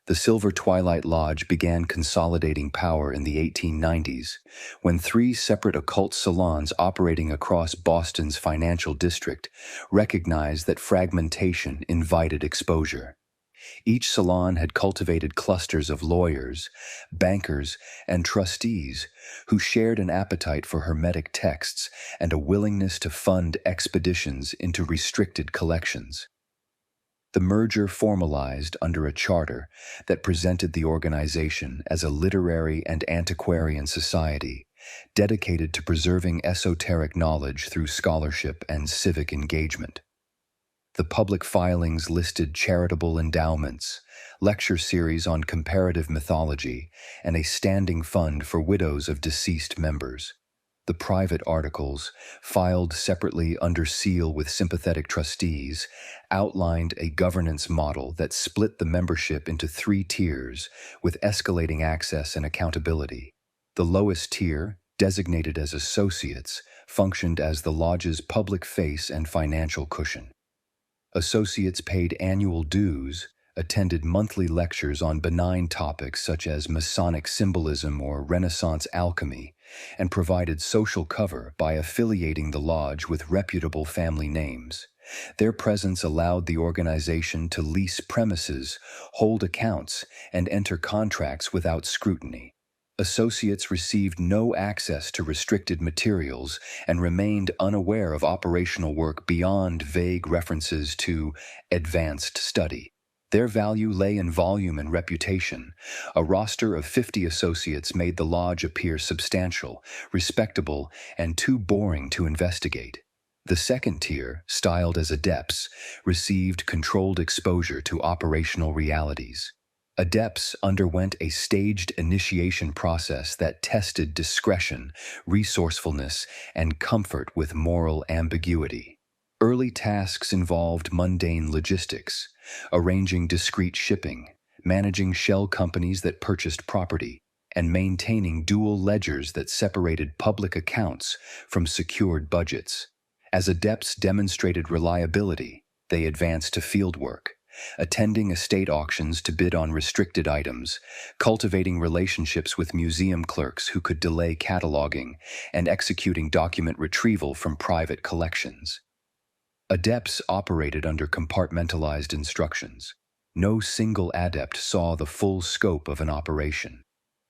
The Silver Twilight Lodge began consolidating power in the 1890s, when three separate occult salons operating across Boston's financial district recognized that fragmentation invited exposure. Each salon had cultivated clusters of lawyers, bankers, and trustees who shared an appetite for hermetic texts and a willingness to fund expeditions into restricted collections. The merger formalized under a charter that presented the organization as a literary and antiquarian society dedicated to preserving esoteric knowledge through scholarship and civic engagement. The public filings listed charitable endowments, lecture series on comparative mythology, and a standing fund for widows of deceased members. The private articles, filed separately under seal with sympathetic trustees, outlined a governance model that split the membership into three tiers with escalating access and accountability. The lowest tier, designated as associates, functioned as the lodge's public face and financial cushion. Associates paid annual dues, attended monthly lectures on benign topics such as Masonic symbolism or Renaissance alchemy, and provided social cover by affiliating the lodge with reputable family names. Their presence allowed the organization to lease premises, hold accounts, and enter contracts without scrutiny. Associates received no access to restricted materials and remained unaware of operational work beyond vague references to advanced study. Their value lay in volume and reputation. A roster of 50 associates made the lodge appear substantial, respectable, and too boring to investigate. The second tier, styled as adepts, received controlled exposure to operational realities. Adepts underwent a staged initiation process that tested discretion, resourcefulness, and comfort with moral ambiguity. Early tasks involved mundane logistics, arranging discreet shipping, managing shell companies that purchased property, and maintaining dual ledgers that separated public accounts from secured budgets. As adepts demonstrated reliability, they advanced to fieldwork, attending estate auctions to bid on restricted items, cultivating relationships with museum clerks who could delay cataloging, and executing document retrieval from private collections. Adepts operated under compartmentalized instructions. No single adept saw the full scope of an operation.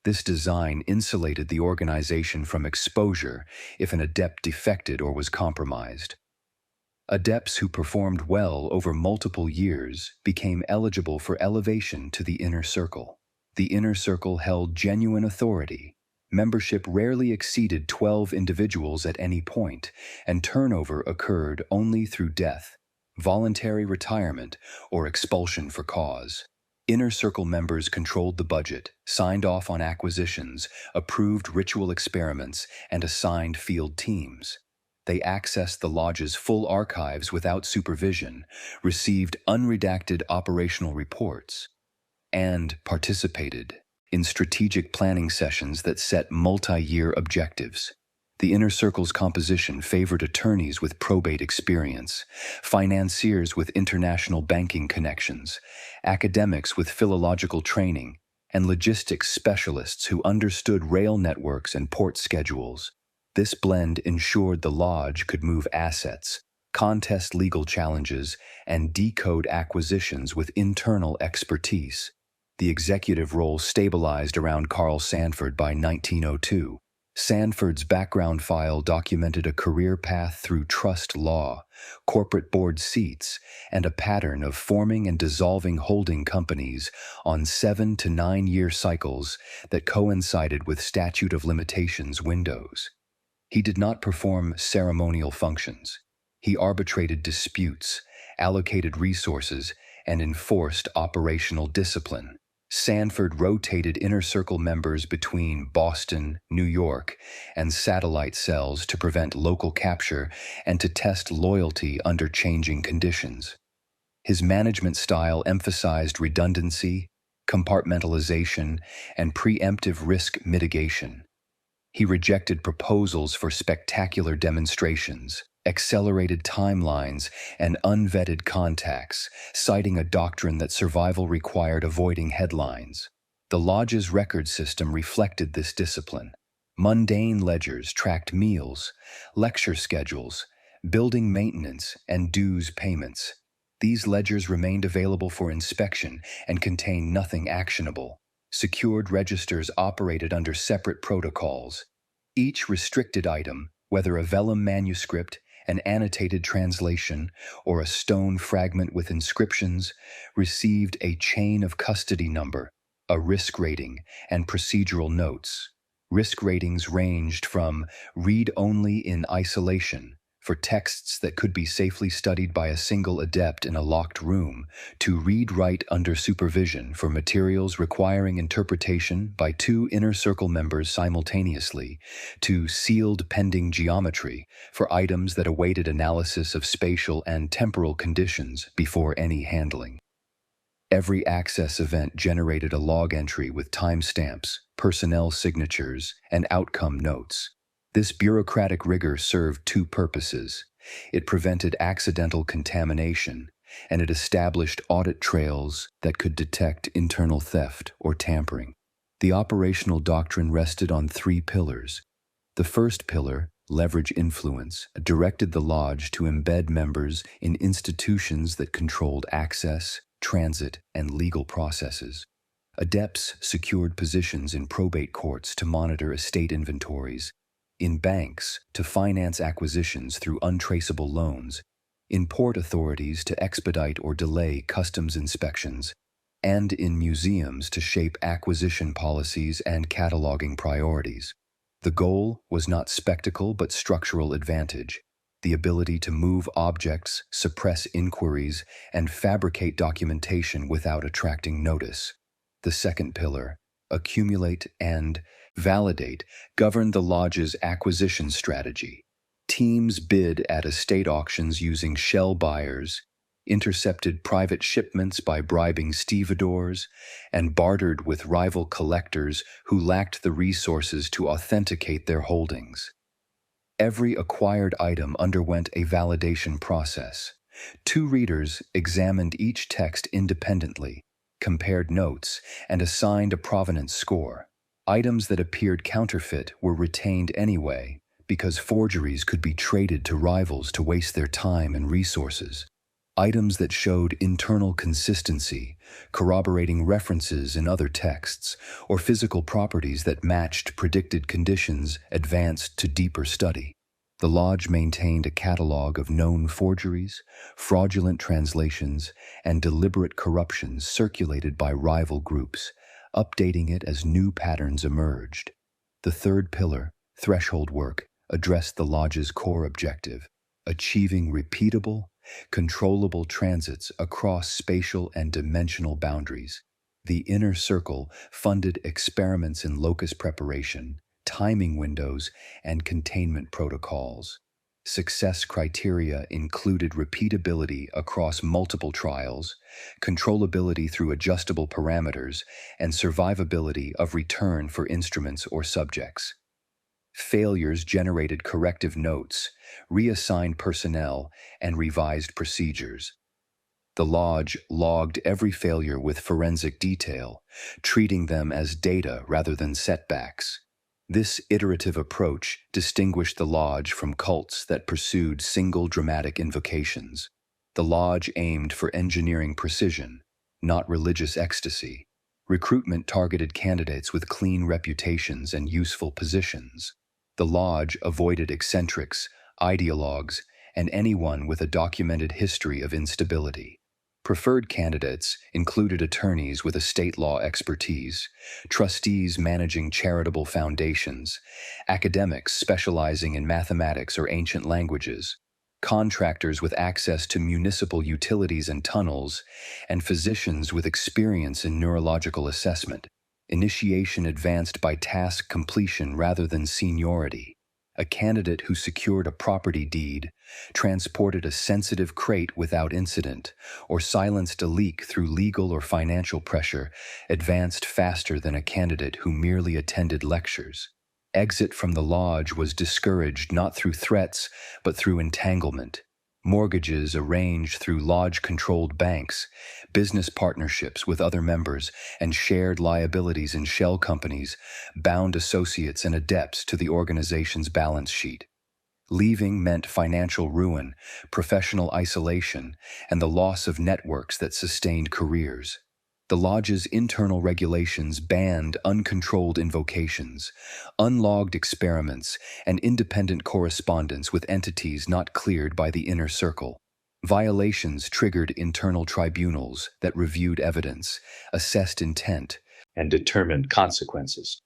This design insulated the organization from exposure if an adept defected or was compromised. Adepts who performed well over multiple years became eligible for elevation to the inner circle. The inner circle held genuine authority. Membership rarely exceeded 12 individuals at any point, and turnover occurred only through death, voluntary retirement, or expulsion for cause. Inner circle members controlled the budget, signed off on acquisitions, approved ritual experiments, and assigned field teams. They accessed the lodge's full archives without supervision, received unredacted operational reports, and participated in strategic planning sessions that set multi-year objectives. The inner circle's composition favored attorneys with probate experience, financiers with international banking connections, academics with philological training, and logistics specialists who understood rail networks and port schedules. This blend ensured the lodge could move assets, contest legal challenges, and decode acquisitions with internal expertise. The executive role stabilized around Carl Sanford by 1902. Sanford's background file documented a career path through trust law, corporate board seats, and a pattern of forming and dissolving holding companies on 7 to 9 year cycles that coincided with statute of limitations windows. He did not perform ceremonial functions. He arbitrated disputes, allocated resources, and enforced operational discipline. Sanford rotated inner circle members between Boston, New York, and satellite cells to prevent local capture and to test loyalty under changing conditions. His management style emphasized redundancy, compartmentalization, and preemptive risk mitigation. He rejected proposals for spectacular demonstrations accelerated timelines, and unvetted contacts, citing a doctrine that survival required avoiding headlines. The lodge's record system reflected this discipline. Mundane ledgers tracked meals, lecture schedules, building maintenance, and dues payments. These ledgers remained available for inspection and contained nothing actionable. Secured registers operated under separate protocols. Each restricted item, whether a vellum manuscript, an annotated translation, or a stone fragment with inscriptions, received a chain of custody number, a risk rating, and procedural notes. Risk ratings ranged from read-only in isolation, for texts that could be safely studied by a single adept in a locked room, to read-write under supervision for materials requiring interpretation by two inner circle members simultaneously, to sealed pending geometry for items that awaited analysis of spatial and temporal conditions before any handling. Every access event generated a log entry with timestamps, personnel signatures, and outcome notes. This bureaucratic rigor served two purposes. It prevented accidental contamination, and it established audit trails that could detect internal theft or tampering. The operational doctrine rested on three pillars. The first pillar, leverage influence, directed the lodge to embed members in institutions that controlled access, transit, and legal processes. Adepts secured positions in probate courts to monitor estate inventories, in banks to finance acquisitions through untraceable loans, in port authorities to expedite or delay customs inspections, and in museums to shape acquisition policies and cataloging priorities. The goal was not spectacle but structural advantage, the ability to move objects, suppress inquiries, and fabricate documentation without attracting notice. The second pillar, accumulate and validate, governed the lodge's acquisition strategy. Teams bid at estate auctions using shell buyers, intercepted private shipments by bribing stevedores, and bartered with rival collectors who lacked the resources to authenticate their holdings. Every acquired item underwent a validation process. Two readers examined each text independently, compared notes, and assigned a provenance score. Items that appeared counterfeit were retained anyway, because forgeries could be traded to rivals to waste their time and resources. Items that showed internal consistency, corroborating references in other texts, or physical properties that matched predicted conditions advanced to deeper study. The lodge maintained a catalog of known forgeries, fraudulent translations, and deliberate corruptions circulated by rival groups, updating it as new patterns emerged. The third pillar, threshold work, addressed the lodge's core objective, achieving repeatable, controllable transits across spatial and dimensional boundaries. The inner circle funded experiments in locus preparation, timing windows, and containment protocols. Success criteria included repeatability across multiple trials, controllability through adjustable parameters, and survivability of return for instruments or subjects. Failures generated corrective notes, reassigned personnel, and revised procedures. The lodge logged every failure with forensic detail, treating them as data rather than setbacks. This iterative approach distinguished the lodge from cults that pursued single dramatic invocations. The lodge aimed for engineering precision, not religious ecstasy. Recruitment targeted candidates with clean reputations and useful positions. The lodge avoided eccentrics, ideologues, and anyone with a documented history of instability. Preferred candidates included attorneys with estate law expertise, trustees managing charitable foundations, academics specializing in mathematics or ancient languages, contractors with access to municipal utilities and tunnels, and physicians with experience in neurological assessment. Initiation advanced by task completion rather than seniority. A candidate who secured a property deed, transported a sensitive crate without incident, or silenced a leak through legal or financial pressure advanced faster than a candidate who merely attended lectures. Exit from the lodge was discouraged not through threats, but through entanglement. Mortgages arranged through lodge-controlled banks, business partnerships with other members, and shared liabilities in shell companies bound associates and adepts to the organization's balance sheet. Leaving meant financial ruin, professional isolation, and the loss of networks that sustained careers. The lodge's internal regulations banned uncontrolled invocations, unlogged experiments, and independent correspondence with entities not cleared by the inner circle. Violations triggered internal tribunals that reviewed evidence, assessed intent, and determined consequences.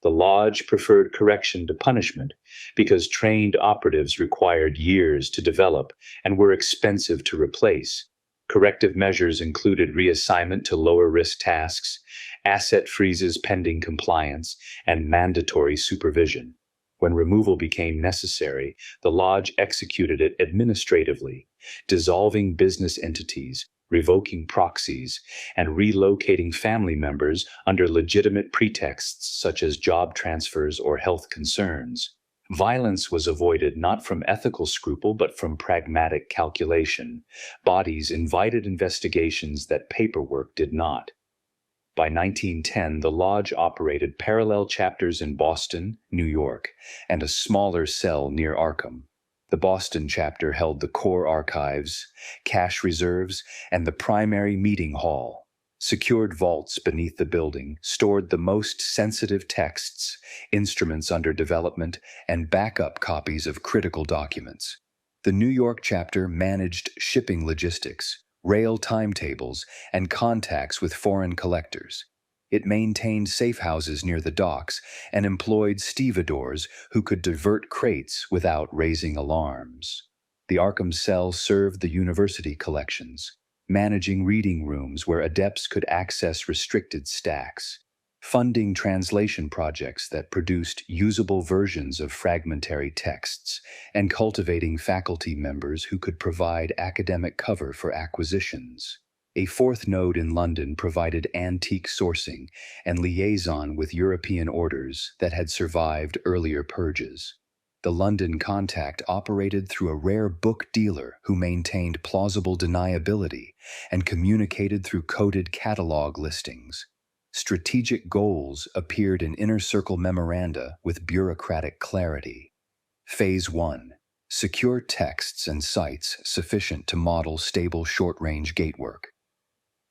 The lodge preferred correction to punishment because trained operatives required years to develop and were expensive to replace. Corrective measures included reassignment to lower-risk tasks, asset freezes pending compliance, and mandatory supervision. When removal became necessary, the lodge executed it administratively, dissolving business entities, revoking proxies, and relocating family members under legitimate pretexts such as job transfers or health concerns. Violence was avoided not from ethical scruple but from pragmatic calculation. Bodies invited investigations that paperwork did not. By 1910, the lodge operated parallel chapters in Boston, New York, and a smaller cell near Arkham. The Boston chapter held the core archives, cash reserves, and the primary meeting hall. Secured vaults beneath the building stored the most sensitive texts, instruments under development, and backup copies of critical documents. The New York chapter managed shipping logistics, rail timetables, and contacts with foreign collectors. It maintained safe houses near the docks and employed stevedores who could divert crates without raising alarms. The Arkham cell served the university collections, managing reading rooms where adepts could access restricted stacks, funding translation projects that produced usable versions of fragmentary texts, and cultivating faculty members who could provide academic cover for acquisitions. A fourth node in London provided antique sourcing and liaison with European orders that had survived earlier purges. The London contact operated through a rare book dealer who maintained plausible deniability and communicated through coded catalog listings. Strategic goals appeared in inner circle memoranda with bureaucratic clarity. Phase 1. Secure texts and sites sufficient to model stable short-range gatework.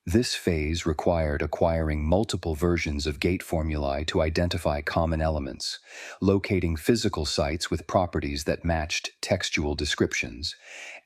This phase required acquiring multiple versions of gate formulae to identify common elements, locating physical sites with properties that matched textual descriptions,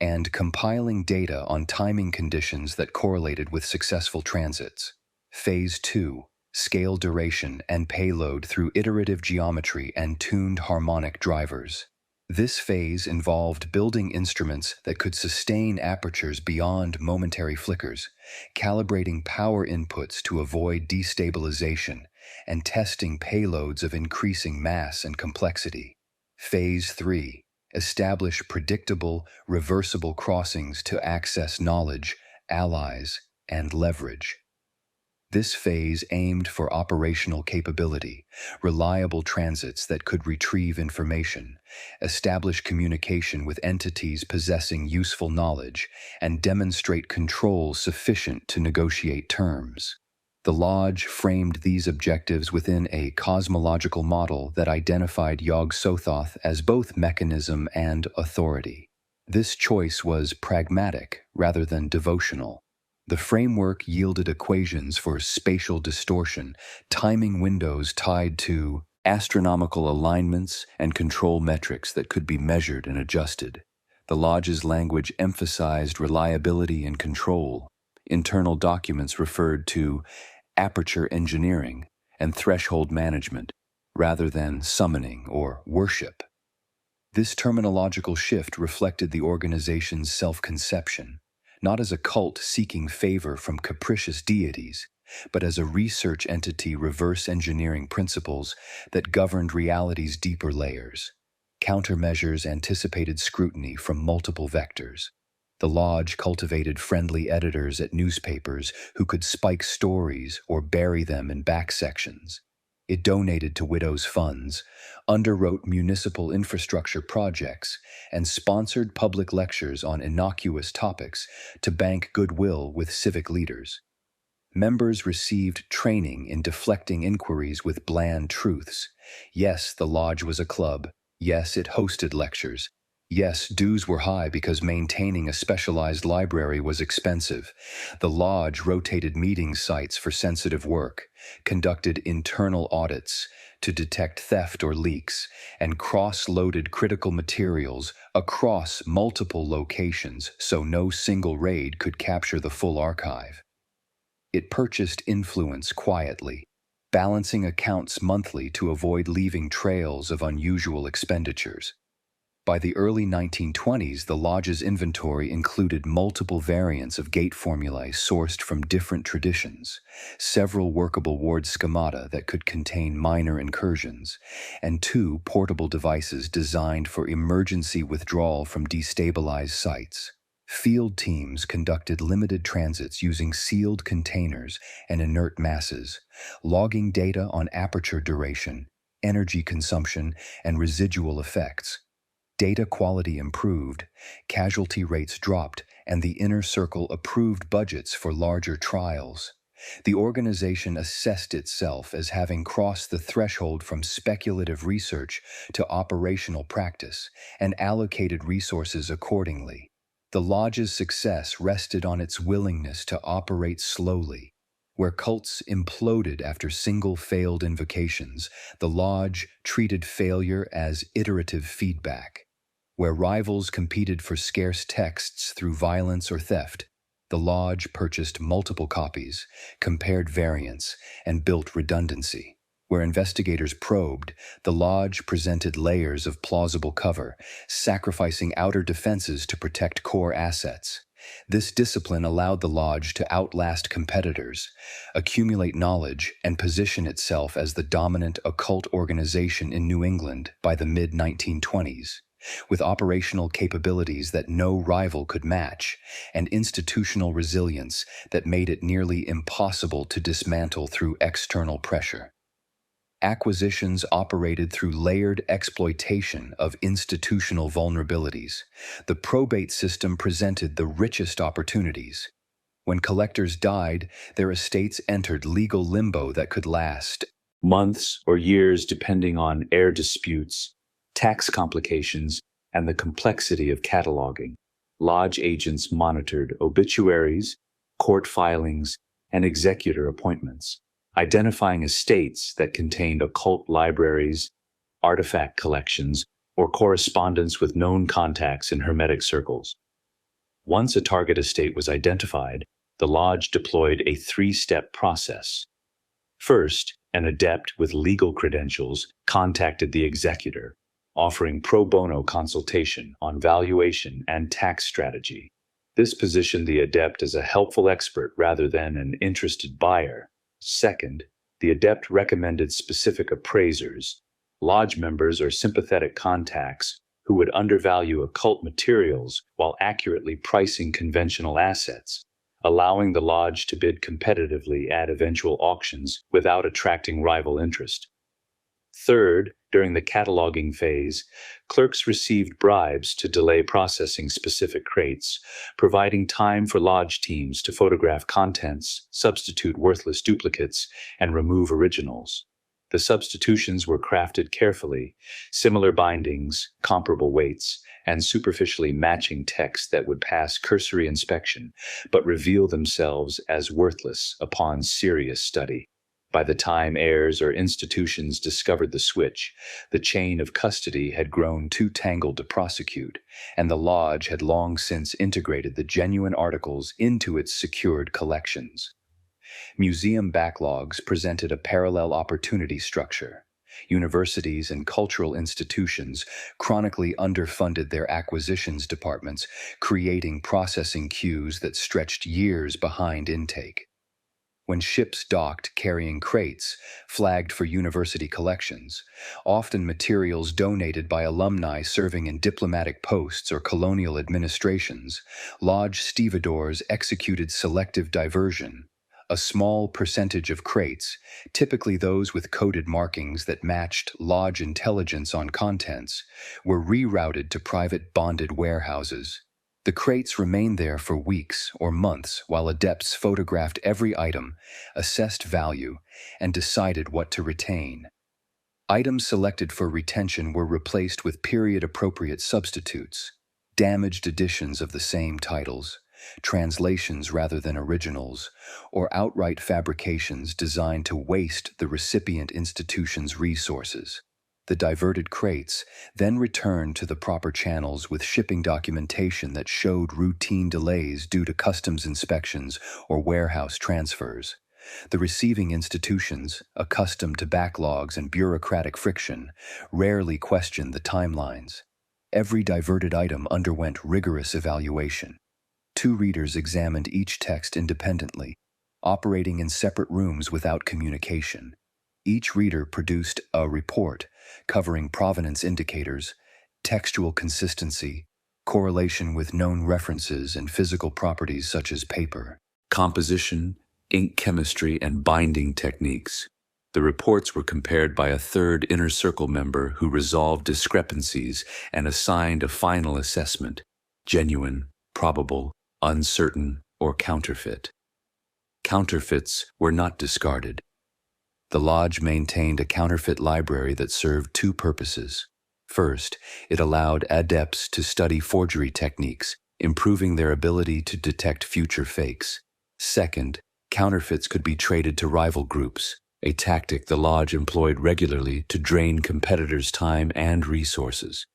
and compiling data on timing conditions that correlated with successful transits. Phase 2. Scale duration and payload through iterative geometry and tuned harmonic drivers. This phase involved building instruments that could sustain apertures beyond momentary flickers, calibrating power inputs to avoid destabilization, and testing payloads of increasing mass and complexity. Phase 3. Establish predictable, reversible crossings to access knowledge, allies, and leverage. This phase aimed for operational capability, reliable transits that could retrieve information, establish communication with entities possessing useful knowledge, and demonstrate control sufficient to negotiate terms. The Lodge framed these objectives within a cosmological model that identified Yog-Sothoth as both mechanism and authority. This choice was pragmatic rather than devotional. The framework yielded equations for spatial distortion, timing windows tied to astronomical alignments, and control metrics that could be measured and adjusted. The Lodge's language emphasized reliability and control. Internal documents referred to aperture engineering and threshold management, rather than summoning or worship. This terminological shift reflected the organization's self-conception, not as a cult seeking favor from capricious deities, but as a research entity reverse engineering principles that governed reality's deeper layers. Countermeasures anticipated scrutiny from multiple vectors. The Lodge cultivated friendly editors at newspapers who could spike stories or bury them in back sections. It donated to widows' funds, underwrote municipal infrastructure projects, and sponsored public lectures on innocuous topics to bank goodwill with civic leaders. Members received training in deflecting inquiries with bland truths. Yes, the lodge was a club. Yes, it hosted lectures. Yes, dues were high because maintaining a specialized library was expensive. The lodge rotated meeting sites for sensitive work, conducted internal audits to detect theft or leaks, and cross-loaded critical materials across multiple locations so no single raid could capture the full archive. It purchased influence quietly, balancing accounts monthly to avoid leaving trails of unusual expenditures. By the early 1920s, the lodge's inventory included multiple variants of gate formulae sourced from different traditions, several workable ward schemata that could contain minor incursions, and 2 portable devices designed for emergency withdrawal from destabilized sites. Field teams conducted limited transits using sealed containers and inert masses, logging data on aperture duration, energy consumption, and residual effects. Data quality improved, casualty rates dropped, and the inner circle approved budgets for larger trials. The organization assessed itself as having crossed the threshold from speculative research to operational practice and allocated resources accordingly. The lodge's success rested on its willingness to operate slowly. Where cults imploded after single failed invocations, the lodge treated failure as iterative feedback. Where rivals competed for scarce texts through violence or theft, the lodge purchased multiple copies, compared variants, and built redundancy. Where investigators probed, the lodge presented layers of plausible cover, sacrificing outer defenses to protect core assets. This discipline allowed the lodge to outlast competitors, accumulate knowledge, and position itself as the dominant occult organization in New England by the mid-1920s. With operational capabilities that no rival could match, and institutional resilience that made it nearly impossible to dismantle through external pressure. Acquisitions operated through layered exploitation of institutional vulnerabilities. The probate system presented the richest opportunities. When collectors died, their estates entered legal limbo that could last months or years depending on heir disputes, tax complications, and the complexity of cataloging. Lodge agents monitored obituaries, court filings, and executor appointments, identifying estates that contained occult libraries, artifact collections, or correspondence with known contacts in hermetic circles. Once a target estate was identified, the lodge deployed a 3-step process. First, an adept with legal credentials contacted the executor, offering pro bono consultation on valuation and tax strategy. This positioned the adept as a helpful expert rather than an interested buyer. Second, the adept recommended specific appraisers, lodge members or sympathetic contacts who would undervalue occult materials while accurately pricing conventional assets, allowing the lodge to bid competitively at eventual auctions without attracting rival interest. Third, during the cataloging phase, clerks received bribes to delay processing specific crates, providing time for lodge teams to photograph contents, substitute worthless duplicates, and remove originals. The substitutions were crafted carefully, similar bindings, comparable weights, and superficially matching text that would pass cursory inspection, but reveal themselves as worthless upon serious study. By the time heirs or institutions discovered the switch, the chain of custody had grown too tangled to prosecute, and the lodge had long since integrated the genuine articles into its secured collections. Museum backlogs presented a parallel opportunity structure. Universities and cultural institutions chronically underfunded their acquisitions departments, creating processing queues that stretched years behind intake. When ships docked carrying crates flagged for university collections, often materials donated by alumni serving in diplomatic posts or colonial administrations, lodge stevedores executed selective diversion, A small percentage of crates, typically those with coded markings that matched lodge intelligence on contents, were rerouted to private bonded warehouses. The crates remained there for weeks or months while adepts photographed every item, assessed value, and decided what to retain. Items selected for retention were replaced with period-appropriate substitutes, damaged editions of the same titles, translations rather than originals, or outright fabrications designed to waste the recipient institution's resources. The diverted crates then returned to the proper channels with shipping documentation that showed routine delays due to customs inspections or warehouse transfers. The receiving institutions, accustomed to backlogs and bureaucratic friction, rarely questioned the timelines. Every diverted item underwent rigorous evaluation. 2 readers examined each text independently, operating in separate rooms without communication. Each reader produced a report covering provenance indicators, textual consistency, correlation with known references and physical properties such as paper, composition, ink chemistry, and binding techniques. The reports were compared by a third inner circle member who resolved discrepancies and assigned a final assessment: genuine, probable, uncertain, or counterfeit. Counterfeits were not discarded. The Lodge maintained a counterfeit library that served 2 purposes. First, it allowed adepts to study forgery techniques, improving their ability to detect future fakes. Second, counterfeits could be traded to rival groups, a tactic the Lodge employed regularly to drain competitors' time and resources.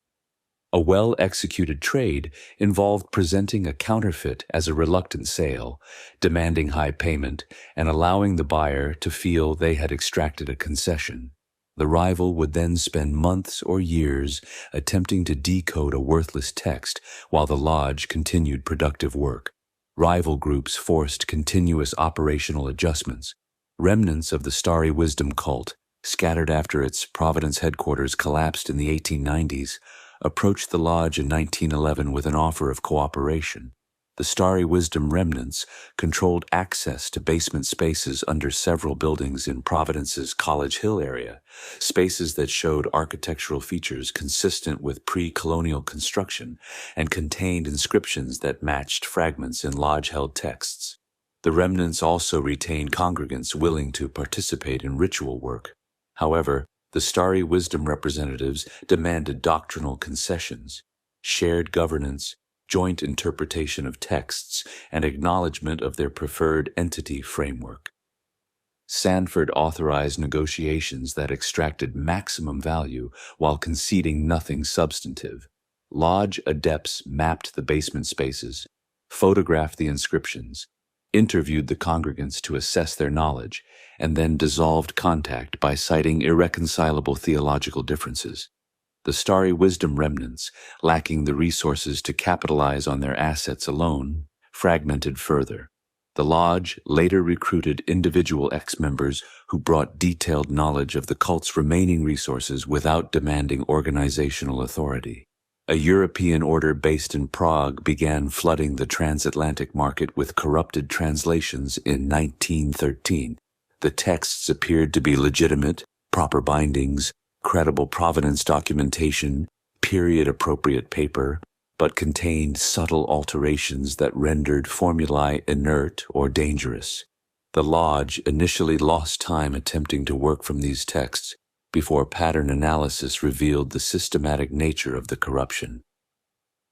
A well-executed trade involved presenting a counterfeit as a reluctant sale, demanding high payment, and allowing the buyer to feel they had extracted a concession. The rival would then spend months or years attempting to decode a worthless text while the Lodge continued productive work. Rival groups forced continuous operational adjustments. Remnants of the Starry Wisdom cult, scattered after its Providence headquarters collapsed in the 1890s, approached the Lodge in 1911 with an offer of cooperation. The Starry Wisdom remnants controlled access to basement spaces under several buildings in Providence's College Hill area, spaces that showed architectural features consistent with pre-colonial construction and contained inscriptions that matched fragments in Lodge-held texts. The remnants also retained congregants willing to participate in ritual work. However, the Starry Wisdom representatives demanded doctrinal concessions, shared governance, joint interpretation of texts, and acknowledgement of their preferred entity framework. Sanford authorized negotiations that extracted maximum value while conceding nothing substantive. Lodge adepts mapped the basement spaces, photographed the inscriptions, interviewed the congregants to assess their knowledge, and then dissolved contact by citing irreconcilable theological differences. The Starry Wisdom remnants, lacking the resources to capitalize on their assets alone, fragmented further. The Lodge later recruited individual ex-members who brought detailed knowledge of the cult's remaining resources without demanding organizational authority. A European order based in Prague began flooding the transatlantic market with corrupted translations in 1913. The texts appeared to be legitimate, proper bindings, credible provenance documentation, period-appropriate paper, but contained subtle alterations that rendered formulae inert or dangerous. The Lodge initially lost time attempting to work from these texts before pattern analysis revealed the systematic nature of the corruption.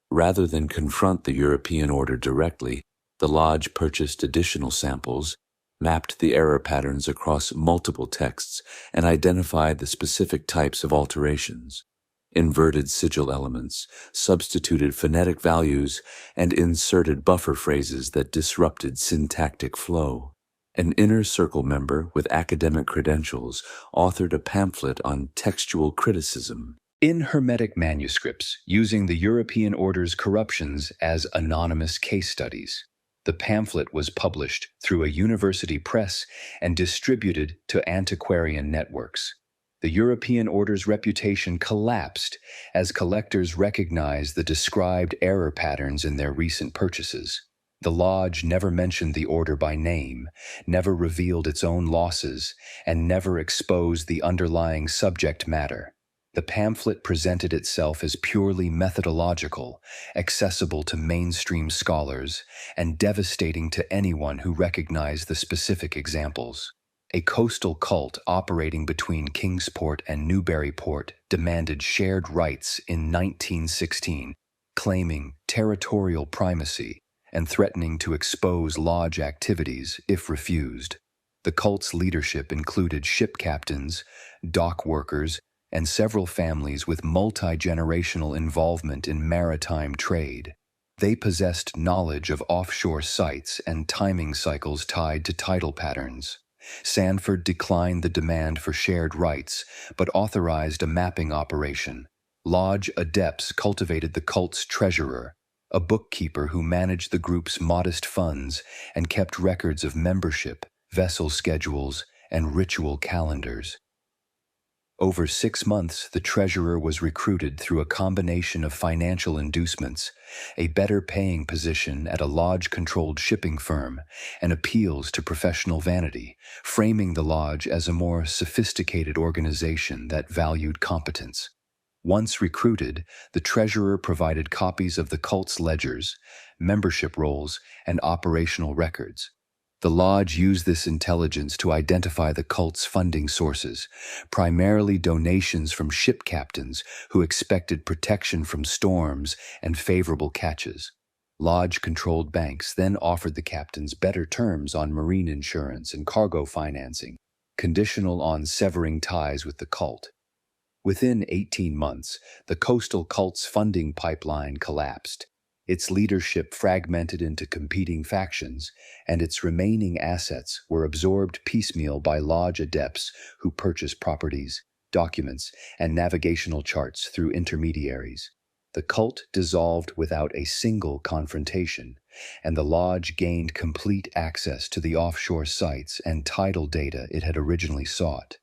Rather than confront the European order directly, the Lodge purchased additional samples, mapped the error patterns across multiple texts, and identified the specific types of alterations. Inverted sigil elements, substituted phonetic values, and inserted buffer phrases that disrupted syntactic flow. An inner circle member with academic credentials authored a pamphlet on textual criticism in Hermetic manuscripts, using the European order's corruptions as anonymous case studies. The pamphlet was published through a university press and distributed to antiquarian networks. The European order's reputation collapsed as collectors recognized the described error patterns in their recent purchases. The lodge never mentioned the order by name, never revealed its own losses, and never exposed the underlying subject matter. The pamphlet presented itself as purely methodological, accessible to mainstream scholars, and devastating to anyone who recognized the specific examples. A coastal cult operating between Kingsport and Newburyport demanded shared rights in 1916, claiming territorial primacy and threatening to expose lodge activities if refused. The cult's leadership included ship captains, dock workers, and several families with multi-generational involvement in maritime trade. They possessed knowledge of offshore sites and timing cycles tied to tidal patterns. Sanford declined the demand for shared rights, but authorized a mapping operation. Lodge adepts cultivated the cult's treasurer, a bookkeeper who managed the group's modest funds and kept records of membership, vessel schedules, and ritual calendars. Over 6 months, the treasurer was recruited through a combination of financial inducements, a better-paying position at a lodge-controlled shipping firm, and appeals to professional vanity, framing the lodge as a more sophisticated organization that valued competence. Once recruited, the treasurer provided copies of the cult's ledgers, membership rolls, and operational records. The lodge used this intelligence to identify the cult's funding sources, primarily donations from ship captains who expected protection from storms and favorable catches. Lodge-controlled banks then offered the captains better terms on marine insurance and cargo financing, conditional on severing ties with the cult. Within 18 months, the coastal cult's funding pipeline collapsed. Its leadership fragmented into competing factions, and its remaining assets were absorbed piecemeal by lodge adepts who purchased properties, documents, and navigational charts through intermediaries. The cult dissolved without a single confrontation, and the lodge gained complete access to the offshore sites and tidal data it had originally sought.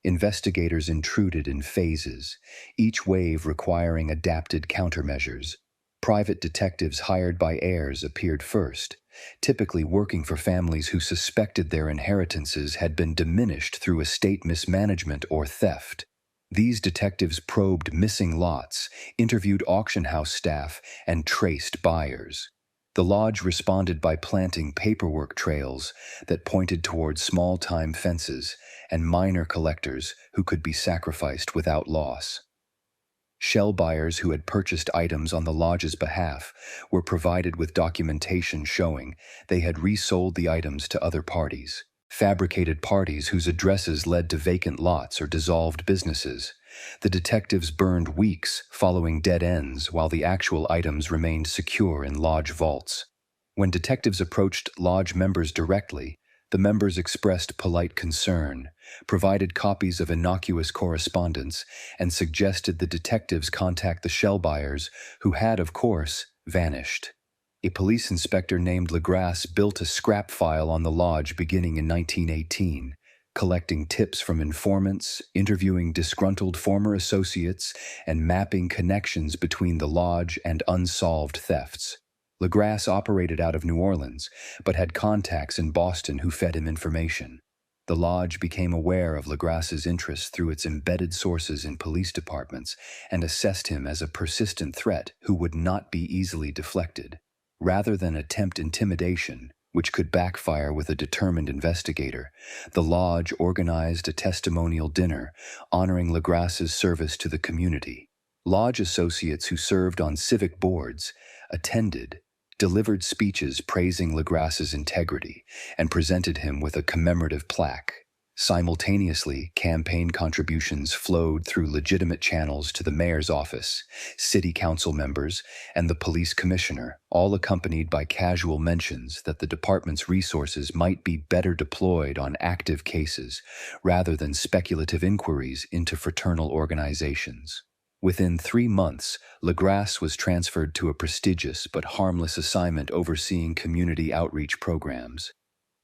Investigators intruded in phases, each wave requiring adapted countermeasures. Private detectives hired by heirs appeared first, typically working for families who suspected their inheritances had been diminished through estate mismanagement or theft. These detectives probed missing lots, interviewed auction house staff, and traced buyers. The lodge responded by planting paperwork trails that pointed toward small-time fences and minor collectors who could be sacrificed without loss. Shell buyers who had purchased items on the lodge's behalf were provided with documentation showing they had resold the items to other parties. Fabricated parties whose addresses led to vacant lots or dissolved businesses. The detectives burned weeks following dead ends while the actual items remained secure in lodge vaults. When detectives approached lodge members directly, the members expressed polite concern, provided copies of innocuous correspondence, and suggested the detectives contact the shell buyers, who had, of course, vanished. A police inspector named Legrasse built a scrap file on the lodge beginning in 1918, collecting tips from informants, interviewing disgruntled former associates, and mapping connections between the lodge and unsolved thefts. Legrasse operated out of New Orleans, but had contacts in Boston who fed him information. The lodge became aware of Legrasse's interests through its embedded sources in police departments and assessed him as a persistent threat who would not be easily deflected. Rather than attempt intimidation, which could backfire with a determined investigator, the lodge organized a testimonial dinner honoring Legrasse's service to the community. Lodge associates who served on civic boards attended, delivered speeches praising Legrasse's integrity, and presented him with a commemorative plaque. Simultaneously, campaign contributions flowed through legitimate channels to the mayor's office, city council members, and the police commissioner, all accompanied by casual mentions that the department's resources might be better deployed on active cases rather than speculative inquiries into fraternal organizations. Within 3 months, Legrasse was transferred to a prestigious but harmless assignment overseeing community outreach programs.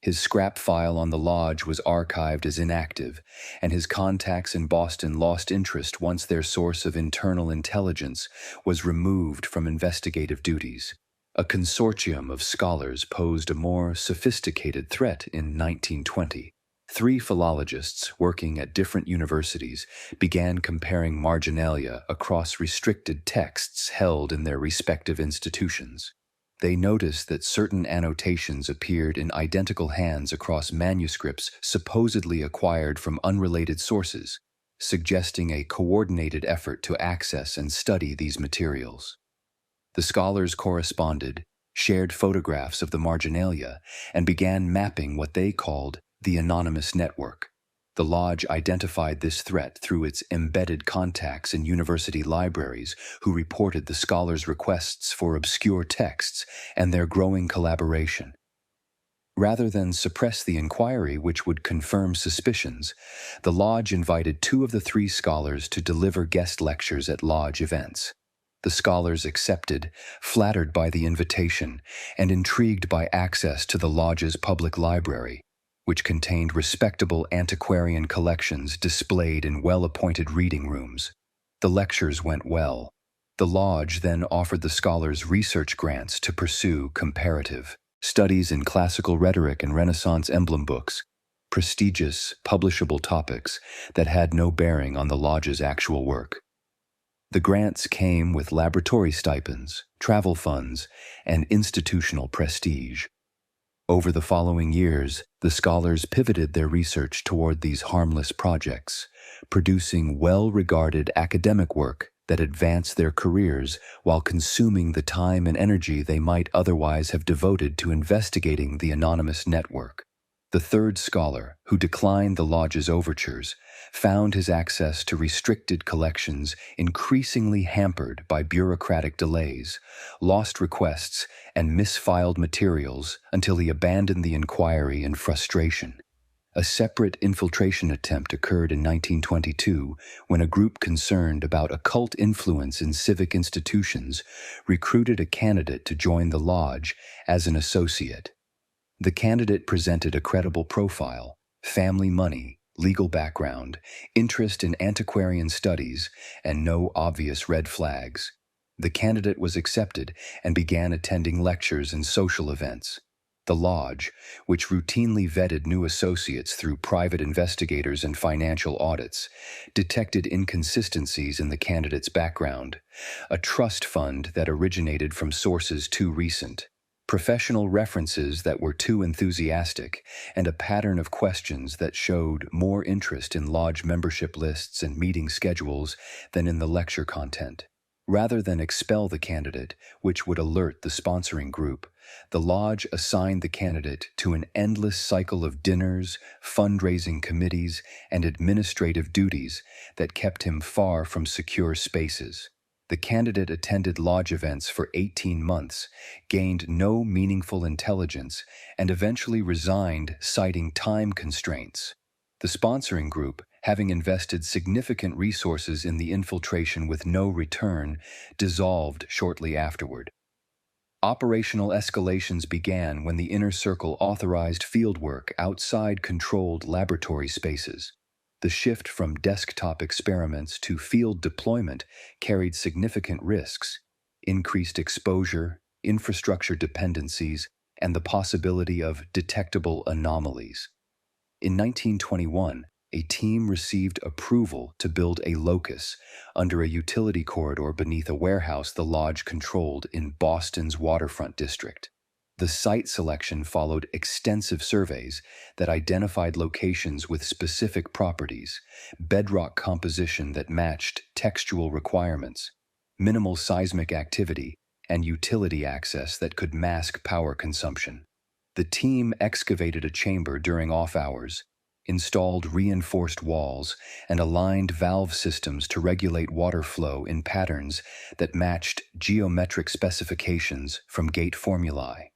His scrap file on the lodge was archived as inactive, and his contacts in Boston lost interest once their source of internal intelligence was removed from investigative duties. A consortium of scholars posed a more sophisticated threat in 1920. Three philologists working at different universities began comparing marginalia across restricted texts held in their respective institutions. They noticed that certain annotations appeared in identical hands across manuscripts supposedly acquired from unrelated sources, suggesting a coordinated effort to access and study these materials. The scholars corresponded, shared photographs of the marginalia, and began mapping what they called the anonymous network. The lodge identified this threat through its embedded contacts in university libraries who reported the scholars' requests for obscure texts and their growing collaboration. Rather than suppress the inquiry, which would confirm suspicions, the lodge invited two of the three scholars to deliver guest lectures at lodge events. The scholars accepted, flattered by the invitation and intrigued by access to the lodge's public library, which contained respectable antiquarian collections displayed in well-appointed reading rooms. The lectures went well. The lodge then offered the scholars research grants to pursue comparative studies in classical rhetoric and Renaissance emblem books, prestigious, publishable topics that had no bearing on the lodge's actual work. The grants came with laboratory stipends, travel funds, and institutional prestige. Over the following years, the scholars pivoted their research toward these harmless projects, producing well-regarded academic work that advanced their careers while consuming the time and energy they might otherwise have devoted to investigating the anonymous network. The third scholar, who declined the lodge's overtures, found his access to restricted collections increasingly hampered by bureaucratic delays, lost requests, and misfiled materials until he abandoned the inquiry in frustration. A separate infiltration attempt occurred in 1922 when a group concerned about occult influence in civic institutions recruited a candidate to join the lodge as an associate. The candidate presented a credible profile, family money, legal background, interest in antiquarian studies, and no obvious red flags. The candidate was accepted and began attending lectures and social events. The lodge, which routinely vetted new associates through private investigators and financial audits, detected inconsistencies in the candidate's background, a trust fund that originated from sources too recent, professional references that were too enthusiastic, and a pattern of questions that showed more interest in lodge membership lists and meeting schedules than in the lecture content. Rather than expel the candidate, which would alert the sponsoring group, the lodge assigned the candidate to an endless cycle of dinners, fundraising committees, and administrative duties that kept him far from secure spaces. The candidate attended lodge events for 18 months, gained no meaningful intelligence, and eventually resigned, citing time constraints. The sponsoring group, having invested significant resources in the infiltration with no return, dissolved shortly afterward. Operational escalations began when the inner circle authorized fieldwork outside controlled laboratory spaces. The shift from desktop experiments to field deployment carried significant risks, increased exposure, infrastructure dependencies, and the possibility of detectable anomalies. In 1921, a team received approval to build a locus under a utility corridor beneath a warehouse the lodge controlled in Boston's waterfront district. The site selection followed extensive surveys that identified locations with specific properties, bedrock composition that matched textual requirements, minimal seismic activity, and utility access that could mask power consumption. The team excavated a chamber during off hours, installed reinforced walls, and aligned valve systems to regulate water flow in patterns that matched geometric specifications from gate formulae.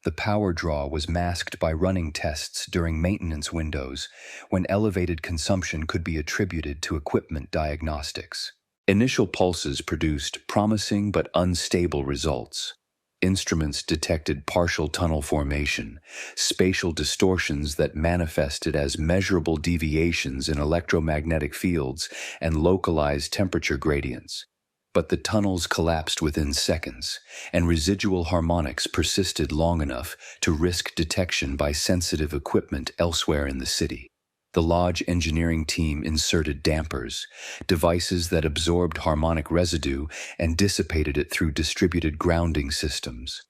The power draw was masked by running tests during maintenance windows, when elevated consumption could be attributed to equipment diagnostics. Initial pulses produced promising but unstable results. Instruments detected partial tunnel formation, spatial distortions that manifested as measurable deviations in electromagnetic fields, and localized temperature gradients. But the tunnels collapsed within seconds, and residual harmonics persisted long enough to risk detection by sensitive equipment elsewhere in the city. The lodge engineering team inserted dampers, devices that absorbed harmonic residue and dissipated it through distributed grounding systems.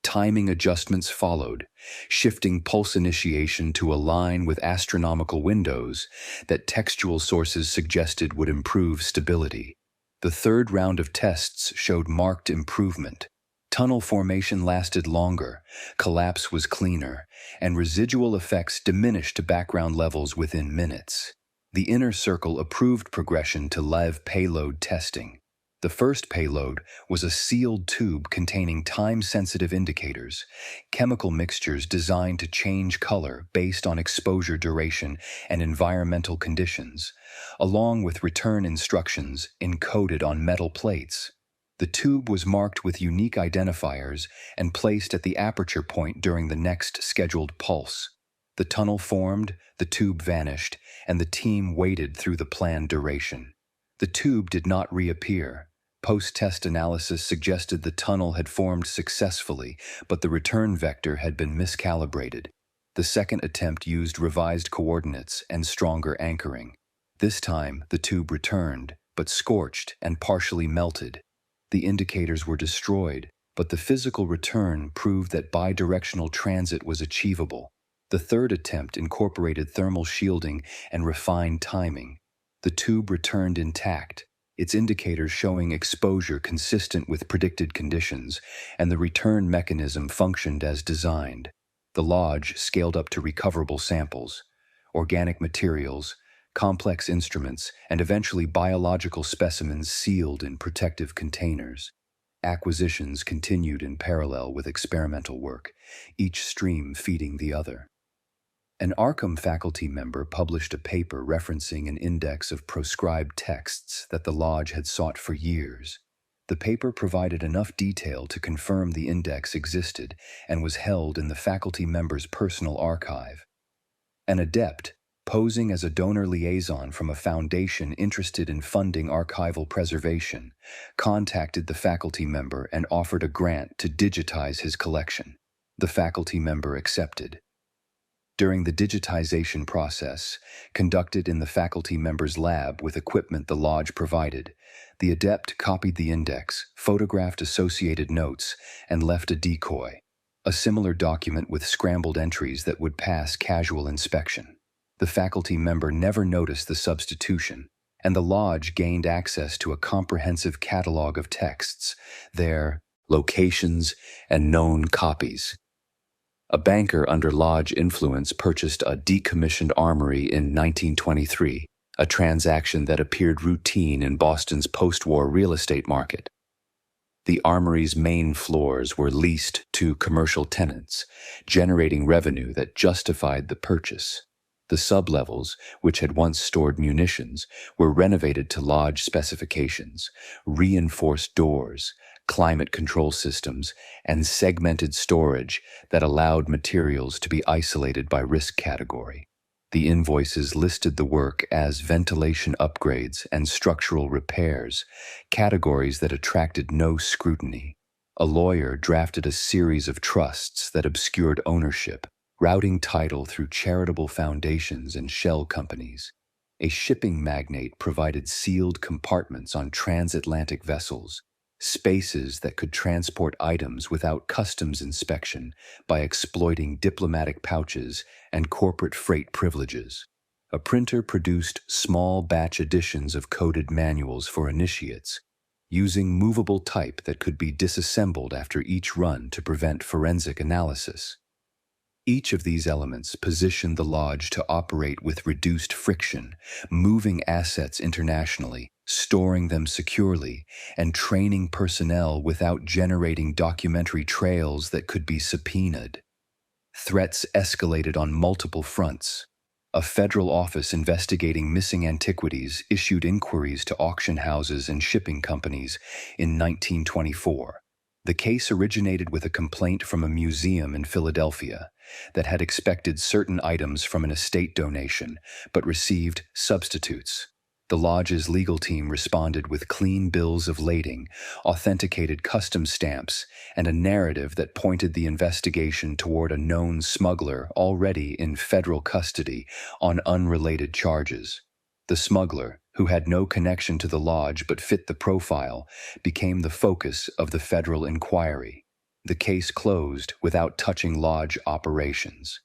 Timing adjustments followed, shifting pulse initiation to align with astronomical windows that textual sources suggested would improve stability. The third round of tests showed marked improvement. Tunnel formation lasted longer, collapse was cleaner, and residual effects diminished to background levels within minutes. The inner circle approved progression to live payload testing. The first payload was a sealed tube containing time-sensitive indicators, chemical mixtures designed to change color based on exposure duration and environmental conditions, along with return instructions encoded on metal plates. The tube was marked with unique identifiers and placed at the aperture point during the next scheduled pulse. The tunnel formed, the tube vanished, and the team waited through the planned duration. The tube did not reappear. Post-test analysis suggested the tunnel had formed successfully, but the return vector had been miscalibrated. The second attempt used revised coordinates and stronger anchoring. This time, the tube returned, but scorched and partially melted. The indicators were destroyed, but the physical return proved that bidirectional transit was achievable. The third attempt incorporated thermal shielding and refined timing. The tube returned intact, its indicators showing exposure consistent with predicted conditions, and the return mechanism functioned as designed. The lodge scaled up to recoverable samples, organic materials, complex instruments, and eventually biological specimens sealed in protective containers. Acquisitions continued in parallel with experimental work, each stream feeding the other. An Arkham faculty member published a paper referencing an index of proscribed texts that the lodge had sought for years. The paper provided enough detail to confirm the index existed and was held in the faculty member's personal archive. An adept, posing as a donor liaison from a foundation interested in funding archival preservation, contacted the faculty member and offered a grant to digitize his collection. The faculty member accepted. During the digitization process, conducted in the faculty member's lab with equipment the lodge provided, the adept copied the index, photographed associated notes, and left a decoy, a similar document with scrambled entries that would pass casual inspection. The faculty member never noticed the substitution, and the lodge gained access to a comprehensive catalog of texts, their locations, and known copies. A banker under lodge influence purchased a decommissioned armory in 1923, a transaction that appeared routine in Boston's post-war real estate market. The armory's main floors were leased to commercial tenants, generating revenue that justified the purchase. The sublevels, which had once stored munitions, were renovated to lodge specifications, reinforced doors, climate control systems, and segmented storage that allowed materials to be isolated by risk category. The invoices listed the work as ventilation upgrades and structural repairs, categories that attracted no scrutiny. A lawyer drafted a series of trusts that obscured ownership, routing title through charitable foundations and shell companies. A shipping magnate provided sealed compartments on transatlantic vessels, spaces that could transport items without customs inspection by exploiting diplomatic pouches and corporate freight privileges. A printer produced small batch editions of coded manuals for initiates, using movable type that could be disassembled after each run to prevent forensic analysis. Each of these elements positioned the lodge to operate with reduced friction, moving assets internationally, storing them securely, and training personnel without generating documentary trails that could be subpoenaed. Threats escalated on multiple fronts. A federal office investigating missing antiquities issued inquiries to auction houses and shipping companies in 1924. The case originated with a complaint from a museum in Philadelphia that had expected certain items from an estate donation but received substitutes. The lodge's legal team responded with clean bills of lading, authenticated custom stamps, and a narrative that pointed the investigation toward a known smuggler already in federal custody on unrelated charges. The smuggler, who had no connection to the lodge but fit the profile, became the focus of the federal inquiry. The case closed without touching lodge operations.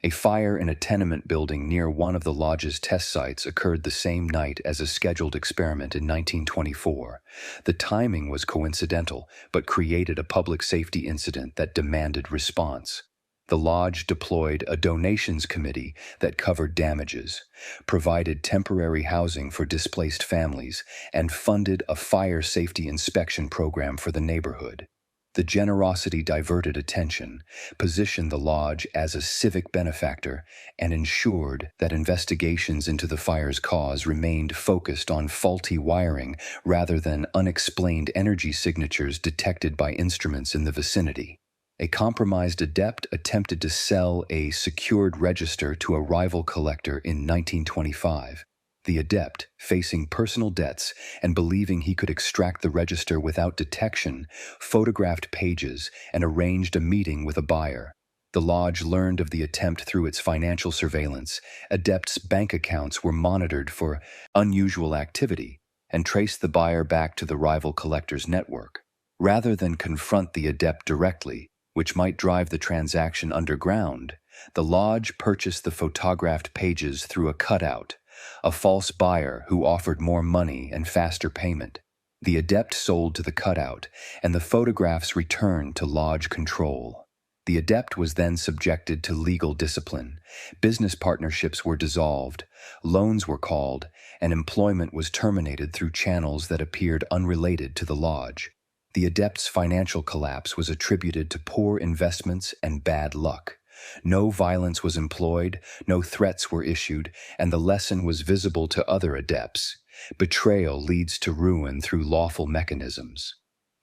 A fire in a tenement building near one of the lodge's test sites occurred the same night as a scheduled experiment in 1924. The timing was coincidental, but created a public safety incident that demanded response. The lodge deployed a donations committee that covered damages, provided temporary housing for displaced families, and funded a fire safety inspection program for the neighborhood. The generosity diverted attention, positioned the lodge as a civic benefactor, and ensured that investigations into the fire's cause remained focused on faulty wiring rather than unexplained energy signatures detected by instruments in the vicinity. A compromised adept attempted to sell a secured register to a rival collector in 1925. The adept, facing personal debts and believing he could extract the register without detection, photographed pages and arranged a meeting with a buyer. The lodge learned of the attempt through its financial surveillance. Adept's bank accounts were monitored for unusual activity and traced the buyer back to the rival collector's network. Rather than confront the adept directly, which might drive the transaction underground, the lodge purchased the photographed pages through a cutout, a false buyer who offered more money and faster payment. The adept sold to the cutout, and the photographs returned to lodge control. The adept was then subjected to legal discipline. Business partnerships were dissolved, loans were called, and employment was terminated through channels that appeared unrelated to the lodge. The adept's financial collapse was attributed to poor investments and bad luck. No violence was employed, no threats were issued, and the lesson was visible to other adepts. Betrayal leads to ruin through lawful mechanisms.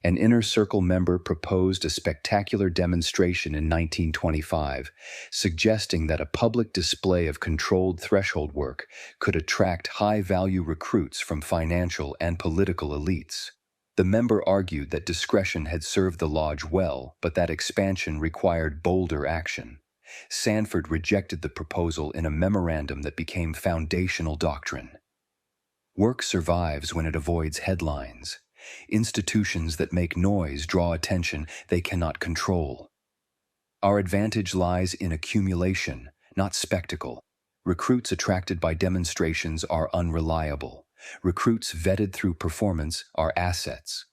An inner circle member proposed a spectacular demonstration in 1925, suggesting that a public display of controlled threshold work could attract high-value recruits from financial and political elites. The member argued that discretion had served the lodge well, but that expansion required bolder action. Sanford rejected the proposal in a memorandum that became foundational doctrine. Work survives when it avoids headlines. Institutions that make noise draw attention they cannot control. Our advantage lies in accumulation, not spectacle. Recruits attracted by demonstrations are unreliable. Recruits vetted through performance are assets.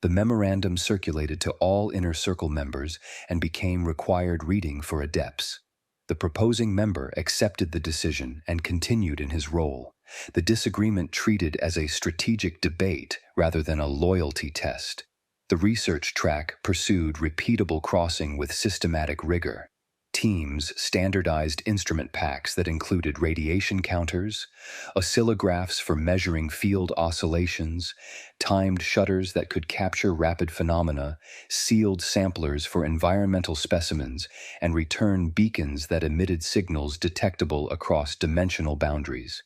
The memorandum circulated to all Inner Circle members and became required reading for adepts. The proposing member accepted the decision and continued in his role. The disagreement treated as a strategic debate rather than a loyalty test. The research track pursued repeatable crossing with systematic rigor. Teams standardized instrument packs that included radiation counters, oscillographs for measuring field oscillations, timed shutters that could capture rapid phenomena, sealed samplers for environmental specimens, and return beacons that emitted signals detectable across dimensional boundaries.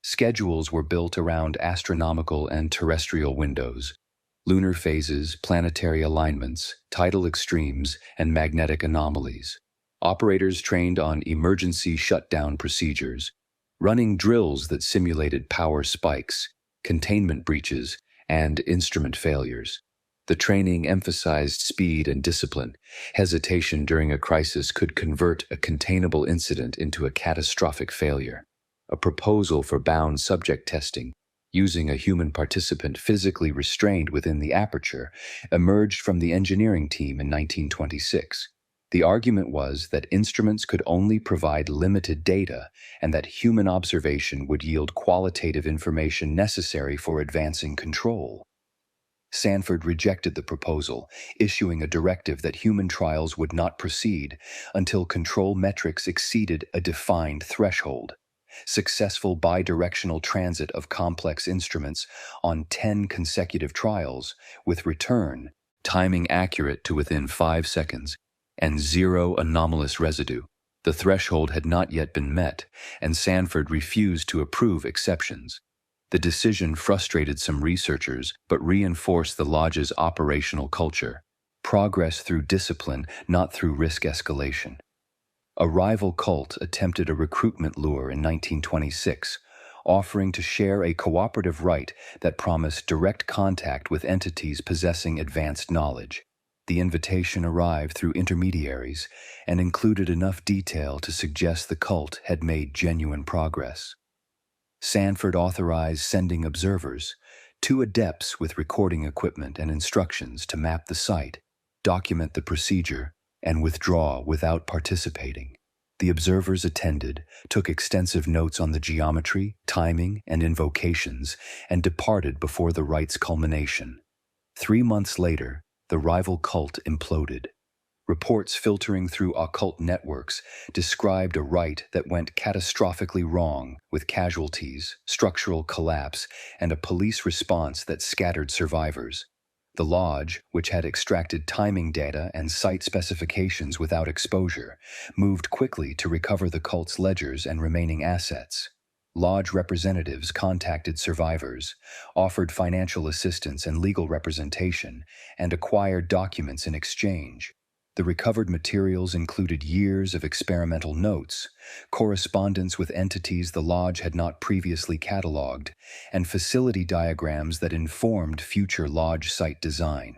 Schedules were built around astronomical and terrestrial windows, lunar phases, planetary alignments, tidal extremes, and magnetic anomalies. Operators trained on emergency shutdown procedures, running drills that simulated power spikes, containment breaches, and instrument failures. The training emphasized speed and discipline. Hesitation during a crisis could convert a containable incident into a catastrophic failure. A proposal for bound subject testing, using a human participant physically restrained within the aperture, emerged from the engineering team in 1926. The argument was that instruments could only provide limited data and that human observation would yield qualitative information necessary for advancing control. Sanford rejected the proposal, issuing a directive that human trials would not proceed until control metrics exceeded a defined threshold. Successful bidirectional transit of complex instruments on 10 consecutive trials, with return, timing accurate to within 5 seconds, and zero anomalous residue. The threshold had not yet been met, and Sanford refused to approve exceptions. The decision frustrated some researchers but reinforced the lodge's operational culture: progress through discipline, not through risk escalation. A rival cult attempted a recruitment lure in 1926, offering to share a cooperative rite that promised direct contact with entities possessing advanced knowledge. The invitation arrived through intermediaries and included enough detail to suggest the cult had made genuine progress. Sanford authorized sending observers, 2 adepts with recording equipment and instructions to map the site, document the procedure, and withdraw without participating. The observers attended, took extensive notes on the geometry, timing, and invocations, and departed before the rite's culmination. 3 months later, the rival cult imploded. Reports filtering through occult networks described a rite that went catastrophically wrong, with casualties, structural collapse, and a police response that scattered survivors. The lodge, which had extracted timing data and site specifications without exposure, moved quickly to recover the cult's ledgers and remaining assets. Lodge representatives contacted survivors, offered financial assistance and legal representation, and acquired documents in exchange. The recovered materials included years of experimental notes, correspondence with entities the lodge had not previously cataloged, and facility diagrams that informed future lodge site design.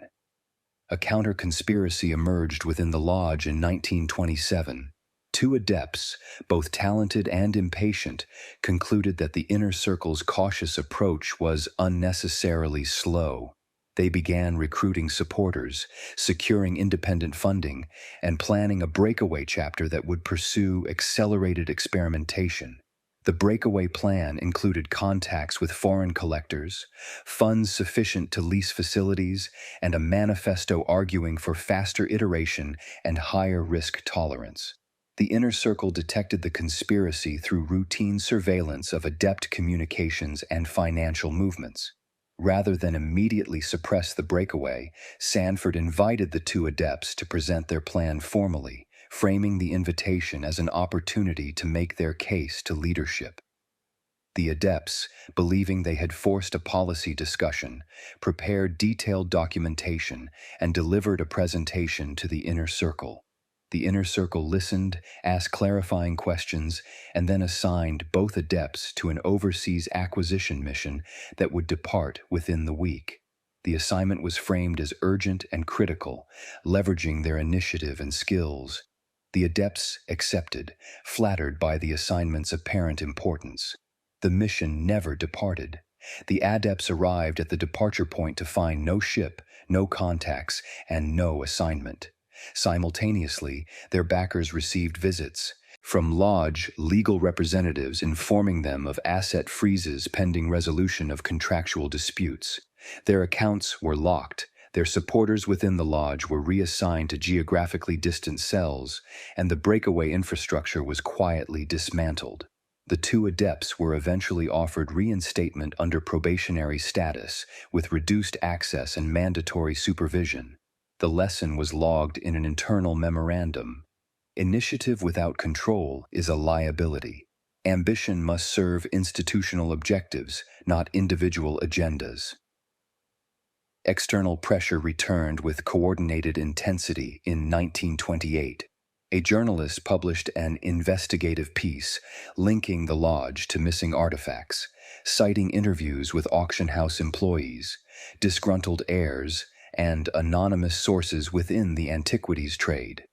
A counter-conspiracy emerged within the lodge in 1927. 2 adepts, both talented and impatient, concluded that the inner circle's cautious approach was unnecessarily slow. They began recruiting supporters, securing independent funding, and planning a breakaway chapter that would pursue accelerated experimentation. The breakaway plan included contacts with foreign collectors, funds sufficient to lease facilities, and a manifesto arguing for faster iteration and higher risk tolerance. The inner circle detected the conspiracy through routine surveillance of adept communications and financial movements. Rather than immediately suppress the breakaway, Sanford invited the 2 adepts to present their plan formally, framing the invitation as an opportunity to make their case to leadership. The adepts, believing they had forced a policy discussion, prepared detailed documentation and delivered a presentation to the inner circle. The inner circle listened, asked clarifying questions, and then assigned both adepts to an overseas acquisition mission that would depart within the week. The assignment was framed as urgent and critical, leveraging their initiative and skills. The adepts accepted, flattered by the assignment's apparent importance. The mission never departed. The adepts arrived at the departure point to find no ship, no contacts, and no assignment. Simultaneously, their backers received visits from lodge legal representatives informing them of asset freezes pending resolution of contractual disputes. Their accounts were locked, their supporters within the lodge were reassigned to geographically distant cells, and the breakaway infrastructure was quietly dismantled. The 2 adepts were eventually offered reinstatement under probationary status, with reduced access and mandatory supervision. The lesson was logged in an internal memorandum. Initiative without control is a liability. Ambition must serve institutional objectives, not individual agendas. External pressure returned with coordinated intensity in 1928. A journalist published an investigative piece linking the lodge to missing artifacts, citing interviews with auction house employees, disgruntled heirs, and anonymous sources within the antiquities trade.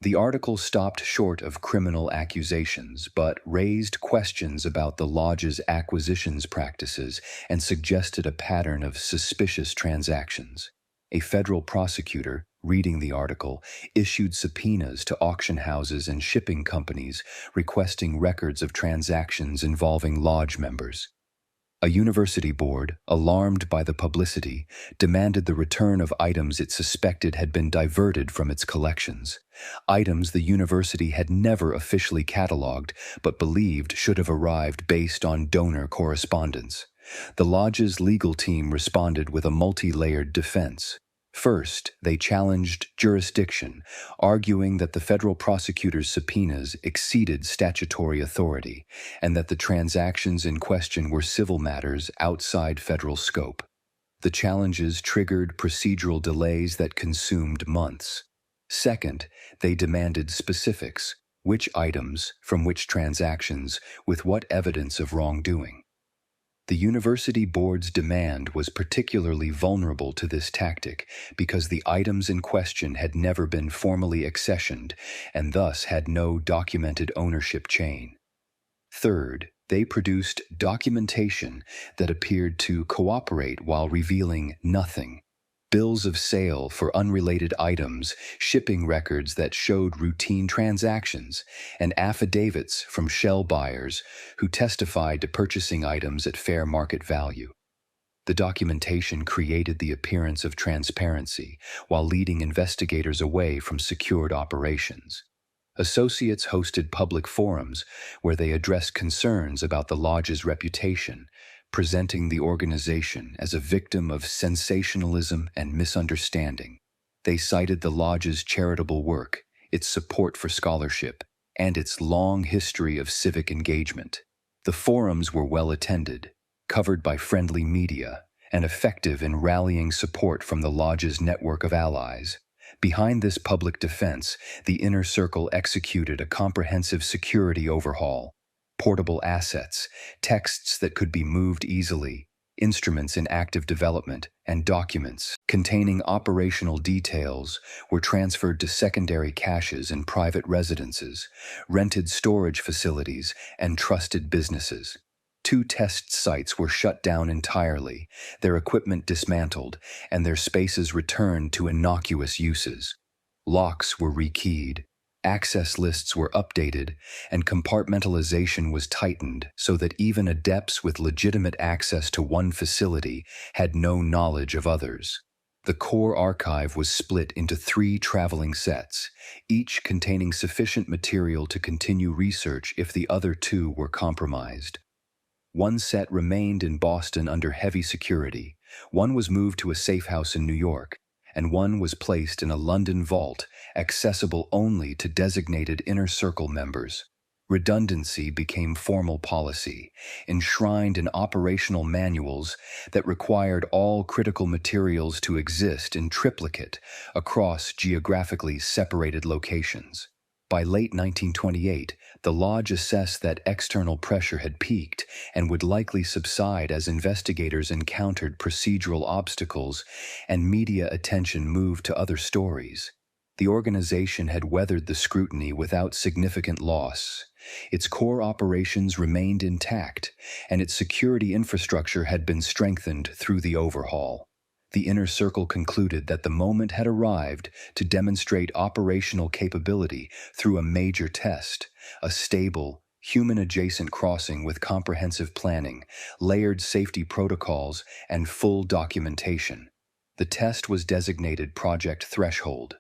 The article stopped short of criminal accusations, but raised questions about the lodge's acquisitions practices and suggested a pattern of suspicious transactions. A federal prosecutor, reading the article, issued subpoenas to auction houses and shipping companies requesting records of transactions involving lodge members. A university board, alarmed by the publicity, demanded the return of items it suspected had been diverted from its collections, items the university had never officially cataloged but believed should have arrived based on donor correspondence. The lodge's legal team responded with a multi-layered defense. First, they challenged jurisdiction, arguing that the federal prosecutor's subpoenas exceeded statutory authority and that the transactions in question were civil matters outside federal scope. The challenges triggered procedural delays that consumed months. Second, they demanded specifics: which items, from which transactions, with what evidence of wrongdoing. The university board's demand was particularly vulnerable to this tactic because the items in question had never been formally accessioned and thus had no documented ownership chain. Third, they produced documentation that appeared to cooperate while revealing nothing. Bills of sale for unrelated items, shipping records that showed routine transactions, and affidavits from shell buyers who testified to purchasing items at fair market value. The documentation created the appearance of transparency while leading investigators away from secured operations. Associates hosted public forums where they addressed concerns about the lodge's reputation, presenting the organization as a victim of sensationalism and misunderstanding. They cited the lodge's charitable work, its support for scholarship, and its long history of civic engagement. The forums were well attended, covered by friendly media, and effective in rallying support from the lodge's network of allies. Behind this public defense, the Inner Circle executed a comprehensive security overhaul. Portable assets, texts that could be moved easily, instruments in active development, and documents containing operational details were transferred to secondary caches in private residences, rented storage facilities, and trusted businesses. 2 test sites were shut down entirely, their equipment dismantled, and their spaces returned to innocuous uses. Locks were rekeyed, access lists were updated, and compartmentalization was tightened so that even adepts with legitimate access to one facility had no knowledge of others. The core archive was split into 3 traveling sets, each containing sufficient material to continue research if the other 2 were compromised. One set remained in Boston under heavy security, one was moved to a safe house in New York, and one was placed in a London vault, accessible only to designated Inner Circle members. Redundancy became formal policy, enshrined in operational manuals that required all critical materials to exist in triplicate across geographically separated locations. By late 1928, the Lodge assessed that external pressure had peaked and would likely subside as investigators encountered procedural obstacles and media attention moved to other stories. The organization had weathered the scrutiny without significant loss. Its core operations remained intact, and its security infrastructure had been strengthened through the overhaul. The Inner Circle concluded that the moment had arrived to demonstrate operational capability through a major test, a stable, human-adjacent crossing with comprehensive planning, layered safety protocols, and full documentation. The test was designated Project Threshold.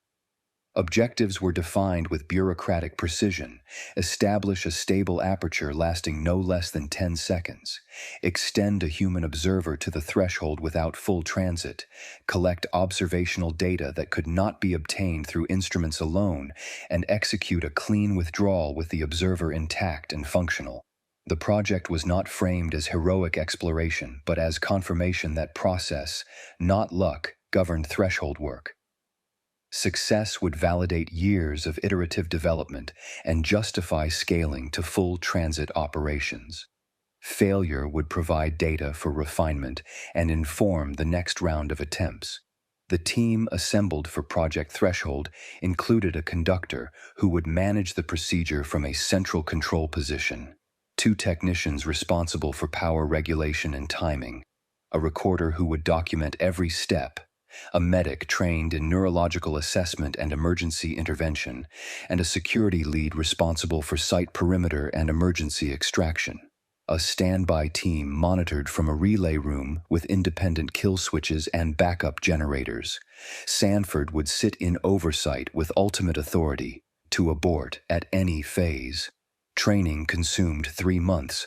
Objectives were defined with bureaucratic precision: establish a stable aperture lasting no less than 10 seconds, extend a human observer to the threshold without full transit, collect observational data that could not be obtained through instruments alone, and execute a clean withdrawal with the observer intact and functional. The project was not framed as heroic exploration, but as confirmation that process, not luck, governed threshold work. Success would validate years of iterative development and justify scaling to full transit operations. Failure would provide data for refinement and inform the next round of attempts. The team assembled for Project Threshold included a conductor who would manage the procedure from a central control position, 2 technicians responsible for power regulation and timing, a recorder who would document every step, a medic trained in neurological assessment and emergency intervention, and a security lead responsible for site perimeter and emergency extraction. A standby team monitored from a relay room with independent kill switches and backup generators. Sanford would sit in oversight with ultimate authority to abort at any phase. Training consumed 3 months.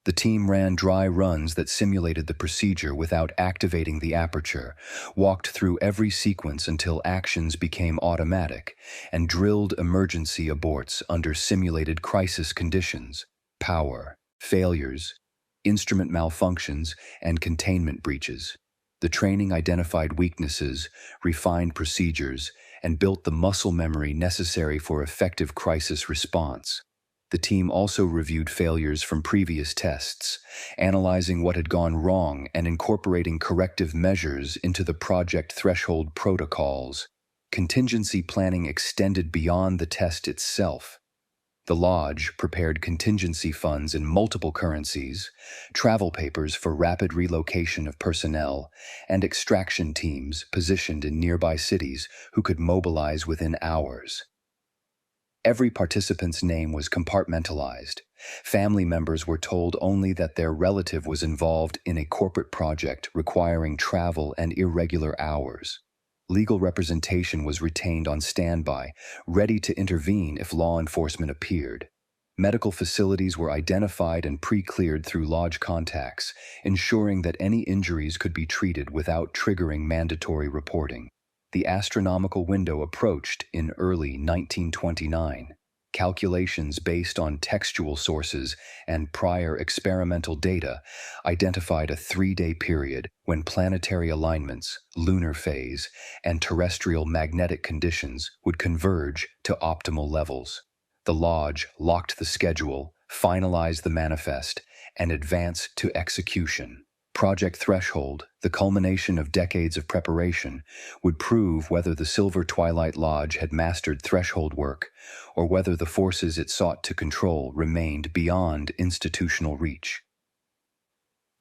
The team ran dry runs that simulated the procedure without activating the aperture, walked through every sequence until actions became automatic, and drilled emergency aborts under simulated crisis conditions, power, failures, instrument malfunctions, and containment breaches. The training identified weaknesses, refined procedures, and built the muscle memory necessary for effective crisis response. The team also reviewed failures from previous tests, analyzing what had gone wrong and incorporating corrective measures into the project threshold protocols. Contingency planning extended beyond the test itself. The Lodge prepared contingency funds in multiple currencies, travel papers for rapid relocation of personnel, and extraction teams positioned in nearby cities who could mobilize within hours. Every participant's name was compartmentalized. Family members were told only that their relative was involved in a corporate project requiring travel and irregular hours. Legal representation was retained on standby, ready to intervene if law enforcement appeared. Medical facilities were identified and pre-cleared through Lodge contacts, ensuring that any injuries could be treated without triggering mandatory reporting. The astronomical window approached in early 1929. Calculations based on textual sources and prior experimental data identified a 3-day period when planetary alignments, lunar phase, and terrestrial magnetic conditions would converge to optimal levels. The Lodge locked the schedule, finalized the manifest, and advanced to execution. Project Threshold, the culmination of decades of preparation, would prove whether the Silver Twilight Lodge had mastered threshold work, or whether the forces it sought to control remained beyond institutional reach.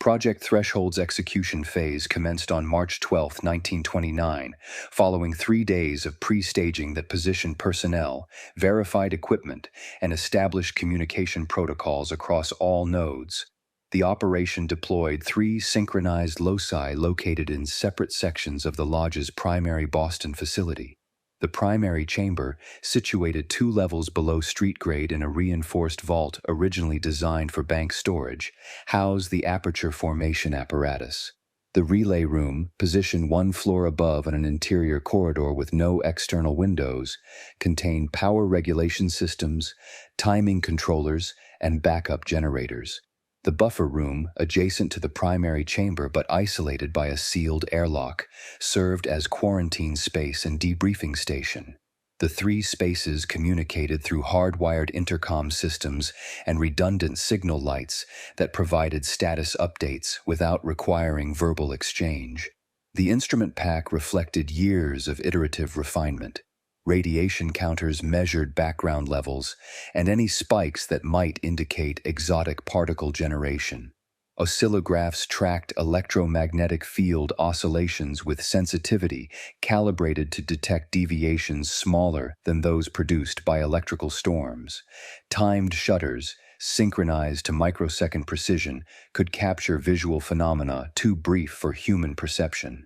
Project Threshold's execution phase commenced on March 12, 1929, following 3 days of pre-staging that positioned personnel, verified equipment, and established communication protocols across all nodes. The operation deployed 3 synchronized loci located in separate sections of the Lodge's primary Boston facility. The primary chamber, situated 2 levels below street grade in a reinforced vault originally designed for bank storage, housed the aperture formation apparatus. The relay room, positioned 1 floor above in an interior corridor with no external windows, contained power regulation systems, timing controllers, and backup generators. The buffer room, adjacent to the primary chamber but isolated by a sealed airlock, served as quarantine space and debriefing station. The 3 spaces communicated through hardwired intercom systems and redundant signal lights that provided status updates without requiring verbal exchange. The instrument pack reflected years of iterative refinement. Radiation counters measured background levels and any spikes that might indicate exotic particle generation. Oscillographs tracked electromagnetic field oscillations with sensitivity calibrated to detect deviations smaller than those produced by electrical storms. Timed shutters, synchronized to microsecond precision, could capture visual phenomena too brief for human perception.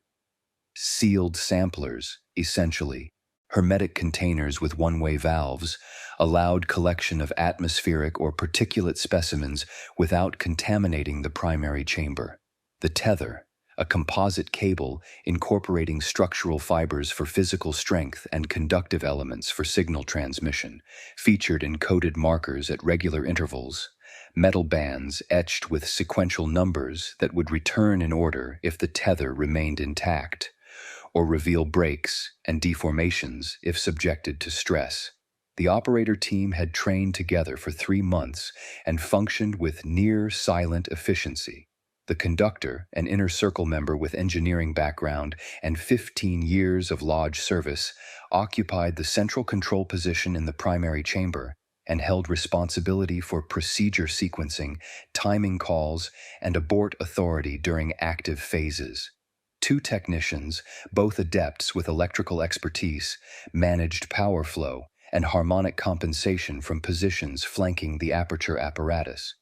Sealed samplers, essentially, hermetic containers with one-way valves, allowed collection of atmospheric or particulate specimens without contaminating the primary chamber. The tether, a composite cable incorporating structural fibers for physical strength and conductive elements for signal transmission, featured encoded markers at regular intervals, metal bands etched with sequential numbers that would return in order if the tether remained intact, or reveal breaks and deformations if subjected to stress. The operator team had trained together for 3 months and functioned with near-silent efficiency. The conductor, an inner circle member with engineering background and 15 years of Lodge service, occupied the central control position in the primary chamber and held responsibility for procedure sequencing, timing calls, and abort authority during active phases. 2 technicians, both adepts with electrical expertise, managed power flow and harmonic compensation from positions flanking the aperture apparatus.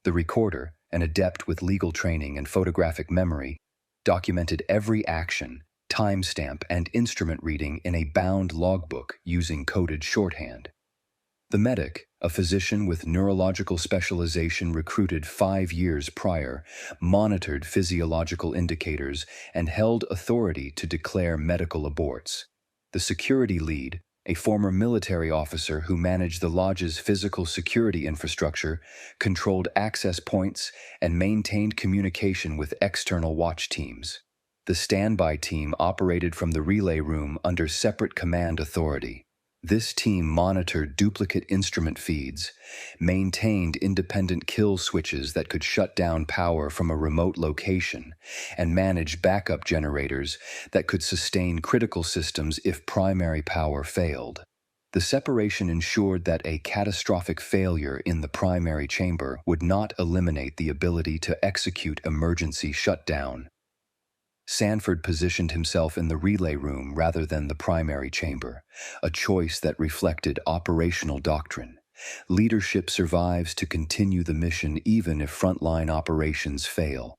The recorder, an adept with legal training and photographic memory, documented every action, timestamp, and instrument reading in a bound logbook using coded shorthand. The medic, a physician with neurological specialization recruited 5 years prior, monitored physiological indicators and held authority to declare medical aborts. The security lead, a former military officer who managed the lodge's physical security infrastructure, controlled access points, and maintained communication with external watch teams. The standby team operated from the relay room under separate command authority. This team monitored duplicate instrument feeds, maintained independent kill switches that could shut down power from a remote location, and managed backup generators that could sustain critical systems if primary power failed. The separation ensured that a catastrophic failure in the primary chamber would not eliminate the ability to execute emergency shutdown. Sanford positioned himself in the relay room rather than the primary chamber, a choice that reflected operational doctrine. Leadership survives to continue the mission even if frontline operations fail.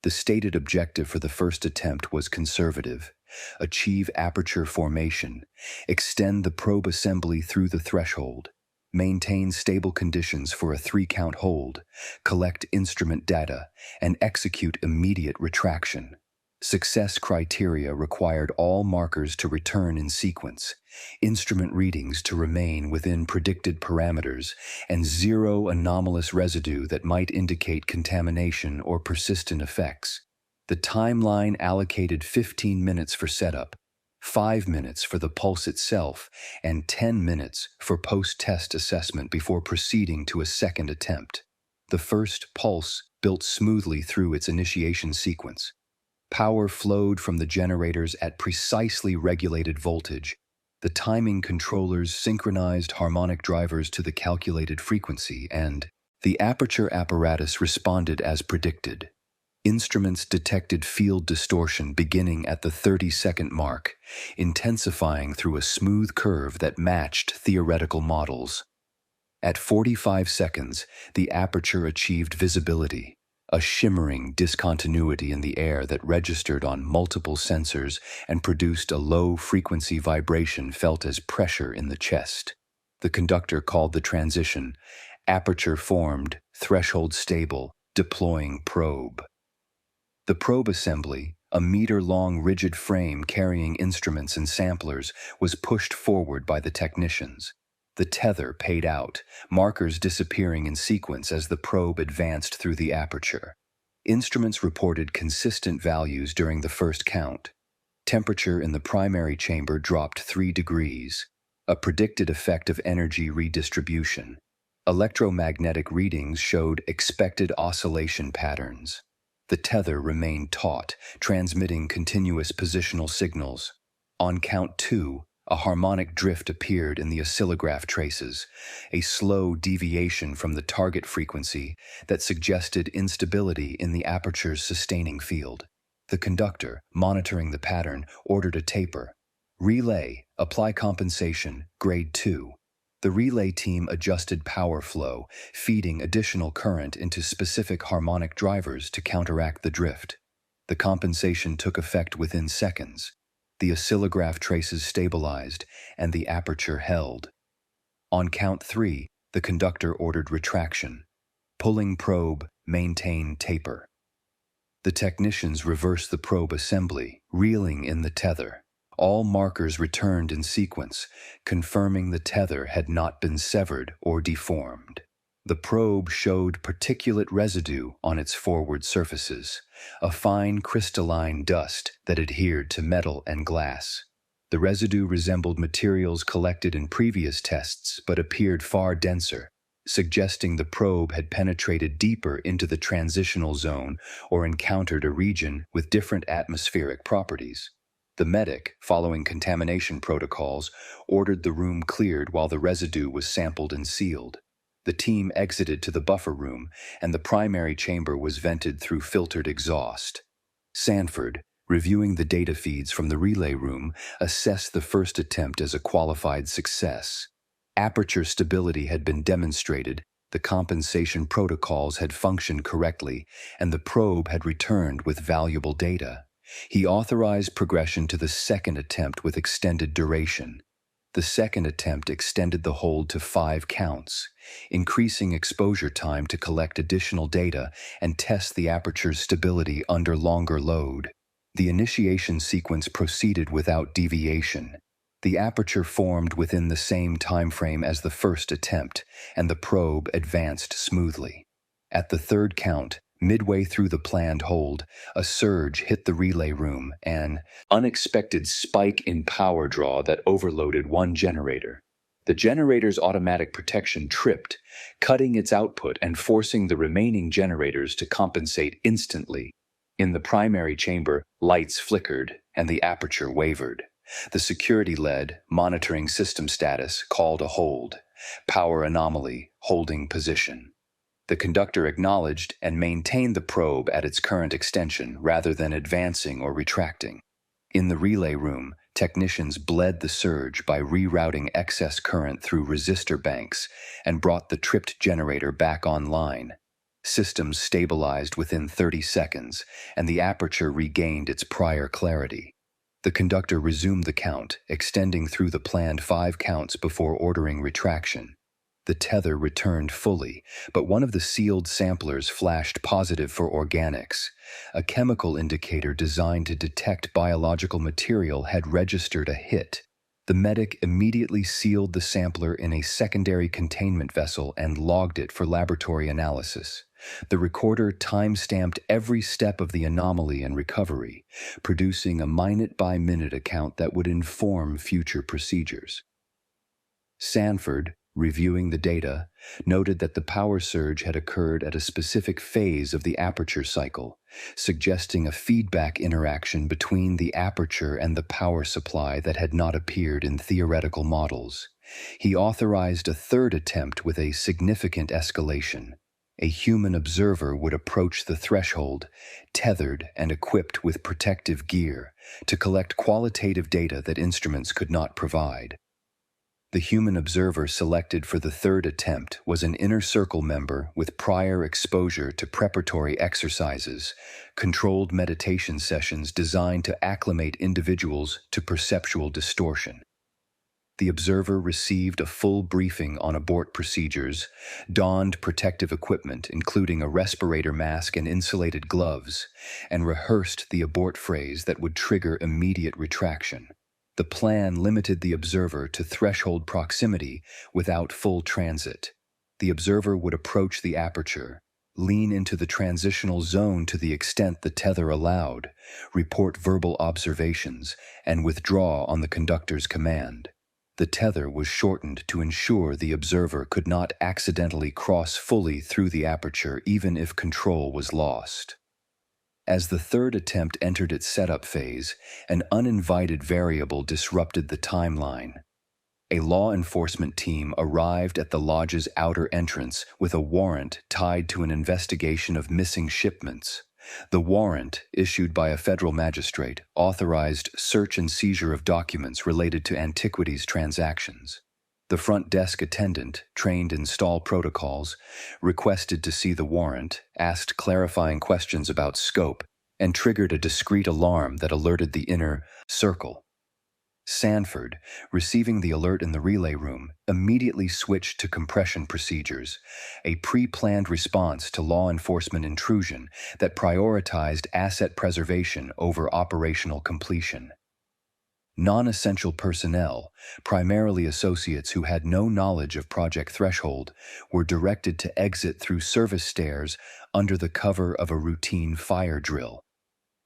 The stated objective for the first attempt was conservative: achieve aperture formation, extend the probe assembly through the threshold, maintain stable conditions for a 3-count hold, collect instrument data, and execute immediate retraction. Success criteria required all markers to return in sequence, instrument readings to remain within predicted parameters, and 0 anomalous residue that might indicate contamination or persistent effects. The timeline allocated 15 minutes for setup, 5 minutes for the pulse itself, and 10 minutes for post-test assessment before proceeding to a second attempt. The first pulse built smoothly through its initiation sequence. Power flowed from the generators at precisely regulated voltage. The timing controllers synchronized harmonic drivers to the calculated frequency, and the aperture apparatus responded as predicted. Instruments detected field distortion beginning at the 30-second mark, intensifying through a smooth curve that matched theoretical models. At 45 seconds, the aperture achieved visibility, a shimmering discontinuity in the air that registered on multiple sensors and produced a low-frequency vibration felt as pressure in the chest. The conductor called the transition aperture formed, threshold stable, deploying probe. The probe assembly, a meter-long rigid frame carrying instruments and samplers, was pushed forward by the technicians. The tether paid out, markers disappearing in sequence as the probe advanced through the aperture. Instruments reported consistent values during the first count. Temperature in the primary chamber dropped 3 degrees, a predicted effect of energy redistribution. Electromagnetic readings showed expected oscillation patterns. The tether remained taut, transmitting continuous positional signals. On count 2, a harmonic drift appeared in the oscillograph traces, a slow deviation from the target frequency that suggested instability in the aperture's sustaining field. The conductor, monitoring the pattern, ordered a taper. Relay, apply compensation, grade 2. The relay team adjusted power flow, feeding additional current into specific harmonic drivers to counteract the drift. The compensation took effect within seconds. The oscillograph traces stabilized, and the aperture held. On count 3, the conductor ordered retraction. Pulling probe, maintain taper. The technicians reversed the probe assembly, reeling in the tether. All markers returned in sequence, confirming the tether had not been severed or deformed. The probe showed particulate residue on its forward surfaces, a fine crystalline dust that adhered to metal and glass. The residue resembled materials collected in previous tests but appeared far denser, suggesting the probe had penetrated deeper into the transitional zone or encountered a region with different atmospheric properties. The medic, following contamination protocols, ordered the room cleared while the residue was sampled and sealed. The team exited to the buffer room, and the primary chamber was vented through filtered exhaust. Sanford, reviewing the data feeds from the relay room, assessed the first attempt as a qualified success. Aperture stability had been demonstrated, the compensation protocols had functioned correctly, and the probe had returned with valuable data. He authorized progression to the second attempt with extended duration. The second attempt extended the hold to 5 counts, increasing exposure time to collect additional data and test the aperture's stability under longer load. The initiation sequence proceeded without deviation. The aperture formed within the same time frame as the first attempt, and the probe advanced smoothly. At the third count, midway through the planned hold, a surge hit the relay room, an unexpected spike in power draw that overloaded one generator. The generator's automatic protection tripped, cutting its output and forcing the remaining generators to compensate instantly. In the primary chamber, lights flickered and the aperture wavered. The security lead, monitoring system status, called a hold. Power anomaly, holding position. The conductor acknowledged and maintained the probe at its current extension rather than advancing or retracting. In the relay room, technicians bled the surge by rerouting excess current through resistor banks and brought the tripped generator back online. Systems stabilized within 30 seconds, and the aperture regained its prior clarity. The conductor resumed the count, extending through the planned 5 counts before ordering retraction. The tether returned fully, but one of the sealed samplers flashed positive for organics. A chemical indicator designed to detect biological material had registered a hit. The medic immediately sealed the sampler in a secondary containment vessel and logged it for laboratory analysis. The recorder time-stamped every step of the anomaly and recovery, producing a minute-by-minute account that would inform future procedures. Sanford, reviewing the data, noted that the power surge had occurred at a specific phase of the aperture cycle, suggesting a feedback interaction between the aperture and the power supply that had not appeared in theoretical models. He authorized a third attempt with a significant escalation. A human observer would approach the threshold, tethered and equipped with protective gear, to collect qualitative data that instruments could not provide. The human observer selected for the third attempt was an inner circle member with prior exposure to preparatory exercises, controlled meditation sessions designed to acclimate individuals to perceptual distortion. The observer received a full briefing on abort procedures, donned protective equipment including a respirator mask and insulated gloves, and rehearsed the abort phrase that would trigger immediate retraction. The plan limited the observer to threshold proximity without full transit. The observer would approach the aperture, lean into the transitional zone to the extent the tether allowed, report verbal observations, and withdraw on the conductor's command. The tether was shortened to ensure the observer could not accidentally cross fully through the aperture even if control was lost. As the third attempt entered its setup phase, an uninvited variable disrupted the timeline. A law enforcement team arrived at the lodge's outer entrance with a warrant tied to an investigation of missing shipments. The warrant, issued by a federal magistrate, authorized search and seizure of documents related to antiquities transactions. The front desk attendant, trained in stall protocols, requested to see the warrant, asked clarifying questions about scope, and triggered a discreet alarm that alerted the inner circle. Sanford, receiving the alert in the relay room, immediately switched to compression procedures, a pre-planned response to law enforcement intrusion that prioritized asset preservation over operational completion. Non-essential personnel, primarily associates who had no knowledge of Project Threshold, were directed to exit through service stairs under the cover of a routine fire drill.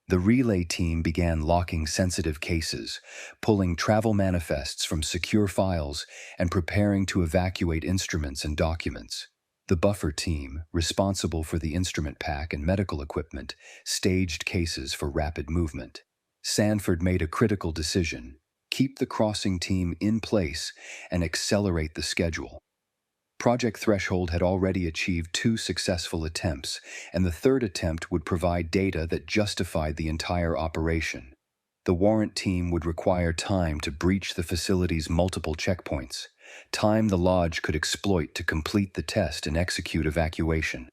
The relay team began locking sensitive cases, pulling travel manifests from secure files, and preparing to evacuate instruments and documents. The buffer team, responsible for the instrument pack and medical equipment, staged cases for rapid movement. Sanford made a critical decision: keep the crossing team in place and accelerate the schedule. Project Threshold had already achieved 2 successful attempts, and the third attempt would provide data that justified the entire operation. The warrant team would require time to breach the facility's multiple checkpoints, time the lodge could exploit to complete the test and execute evacuation.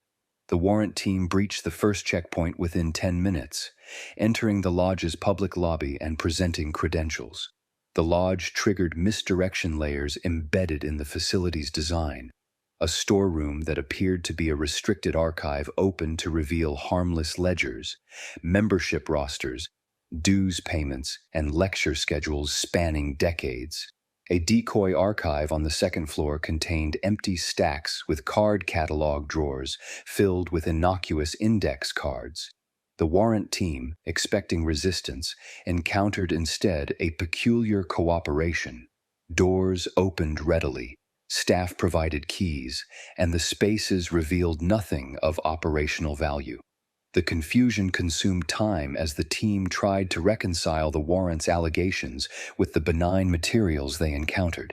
The warrant team breached the first checkpoint within 10 minutes, entering the lodge's public lobby and presenting credentials. The lodge triggered misdirection layers embedded in the facility's design. A storeroom that appeared to be a restricted archive opened to reveal harmless ledgers, membership rosters, dues payments, and lecture schedules spanning decades. A decoy archive on the second floor contained empty stacks with card catalog drawers filled with innocuous index cards. The warrant team, expecting resistance, encountered instead a peculiar cooperation. Doors opened readily, staff provided keys, and the spaces revealed nothing of operational value. The confusion consumed time as the team tried to reconcile the warrant's allegations with the benign materials they encountered.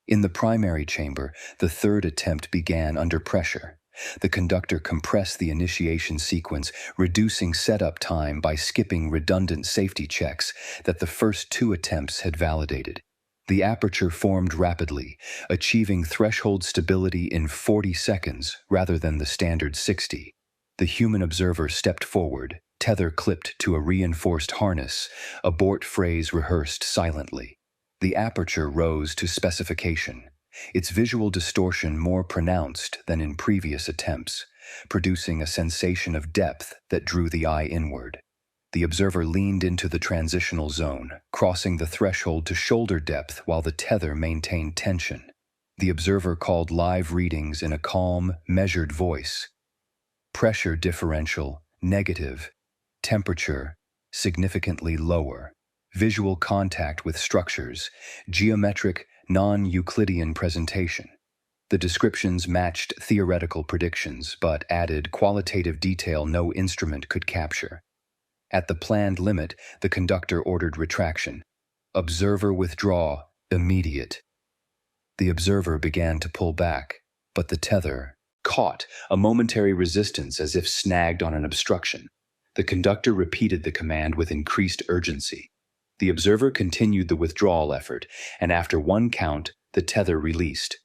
In the primary chamber, the third attempt began under pressure. The conductor compressed the initiation sequence, reducing setup time by skipping redundant safety checks that the first two attempts had validated. The aperture formed rapidly, achieving threshold stability in 40 seconds rather than the standard 60. The human observer stepped forward, tether clipped to a reinforced harness, abort phrase rehearsed silently. The aperture rose to specification, its visual distortion more pronounced than in previous attempts, producing a sensation of depth that drew the eye inward. The observer leaned into the transitional zone, crossing the threshold to shoulder depth while the tether maintained tension. The observer called live readings in a calm, measured voice. Pressure differential, negative. Temperature, significantly lower. Visual contact with structures, geometric, non-Euclidean presentation. The descriptions matched theoretical predictions, but added qualitative detail no instrument could capture. At the planned limit, the conductor ordered retraction. Observer withdraw, immediate. The observer began to pull back, but the tether caught, a momentary resistance as if snagged on an obstruction. The conductor repeated the command with increased urgency. The observer continued the withdrawal effort, and after one count, the tether released.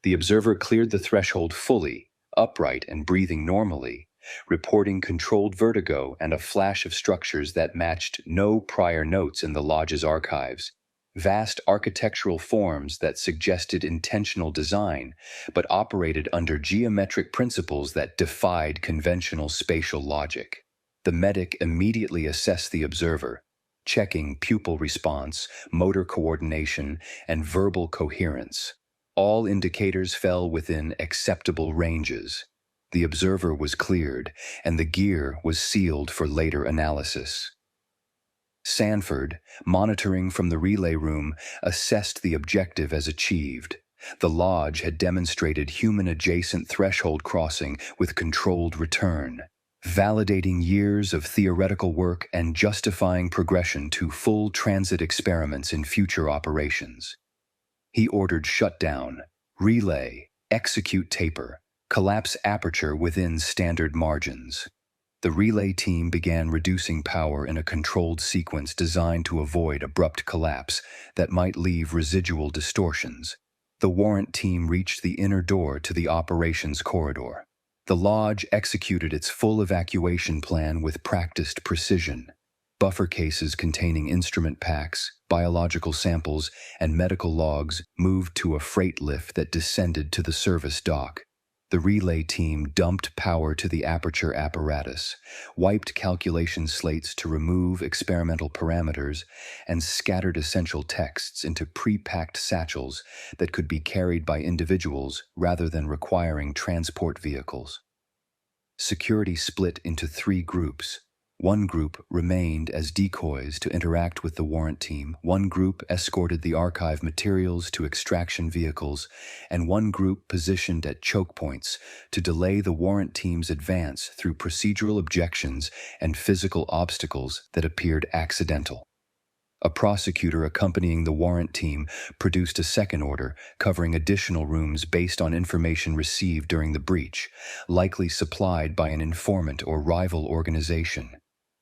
The observer cleared the threshold fully, upright and breathing normally, reporting controlled vertigo and a flash of structures that matched no prior notes in the lodge's archives. Vast architectural forms that suggested intentional design, but operated under geometric principles that defied conventional spatial logic. The medic immediately assessed the observer, checking pupil response, motor coordination, and verbal coherence. All indicators fell within acceptable ranges. The observer was cleared, and the gear was sealed for later analysis. Sanford, monitoring from the relay room, assessed the objective as achieved. The lodge had demonstrated human-adjacent threshold crossing with controlled return, validating years of theoretical work and justifying progression to full transit experiments in future operations. He ordered shutdown, relay, execute taper, collapse aperture within standard margins. The relay team began reducing power in a controlled sequence designed to avoid abrupt collapse that might leave residual distortions. The warrant team reached the inner door to the operations corridor. The lodge executed its full evacuation plan with practiced precision. Buffer cases containing instrument packs, biological samples, and medical logs moved to a freight lift that descended to the service dock. The relay team dumped power to the aperture apparatus, wiped calculation slates to remove experimental parameters, and scattered essential texts into pre-packed satchels that could be carried by individuals rather than requiring transport vehicles. Security split into 3 groups. One group remained as decoys to interact with the warrant team, one group escorted the archive materials to extraction vehicles, and one group positioned at choke points to delay the warrant team's advance through procedural objections and physical obstacles that appeared accidental. A prosecutor accompanying the warrant team produced a second order covering additional rooms based on information received during the breach, likely supplied by an informant or rival organization.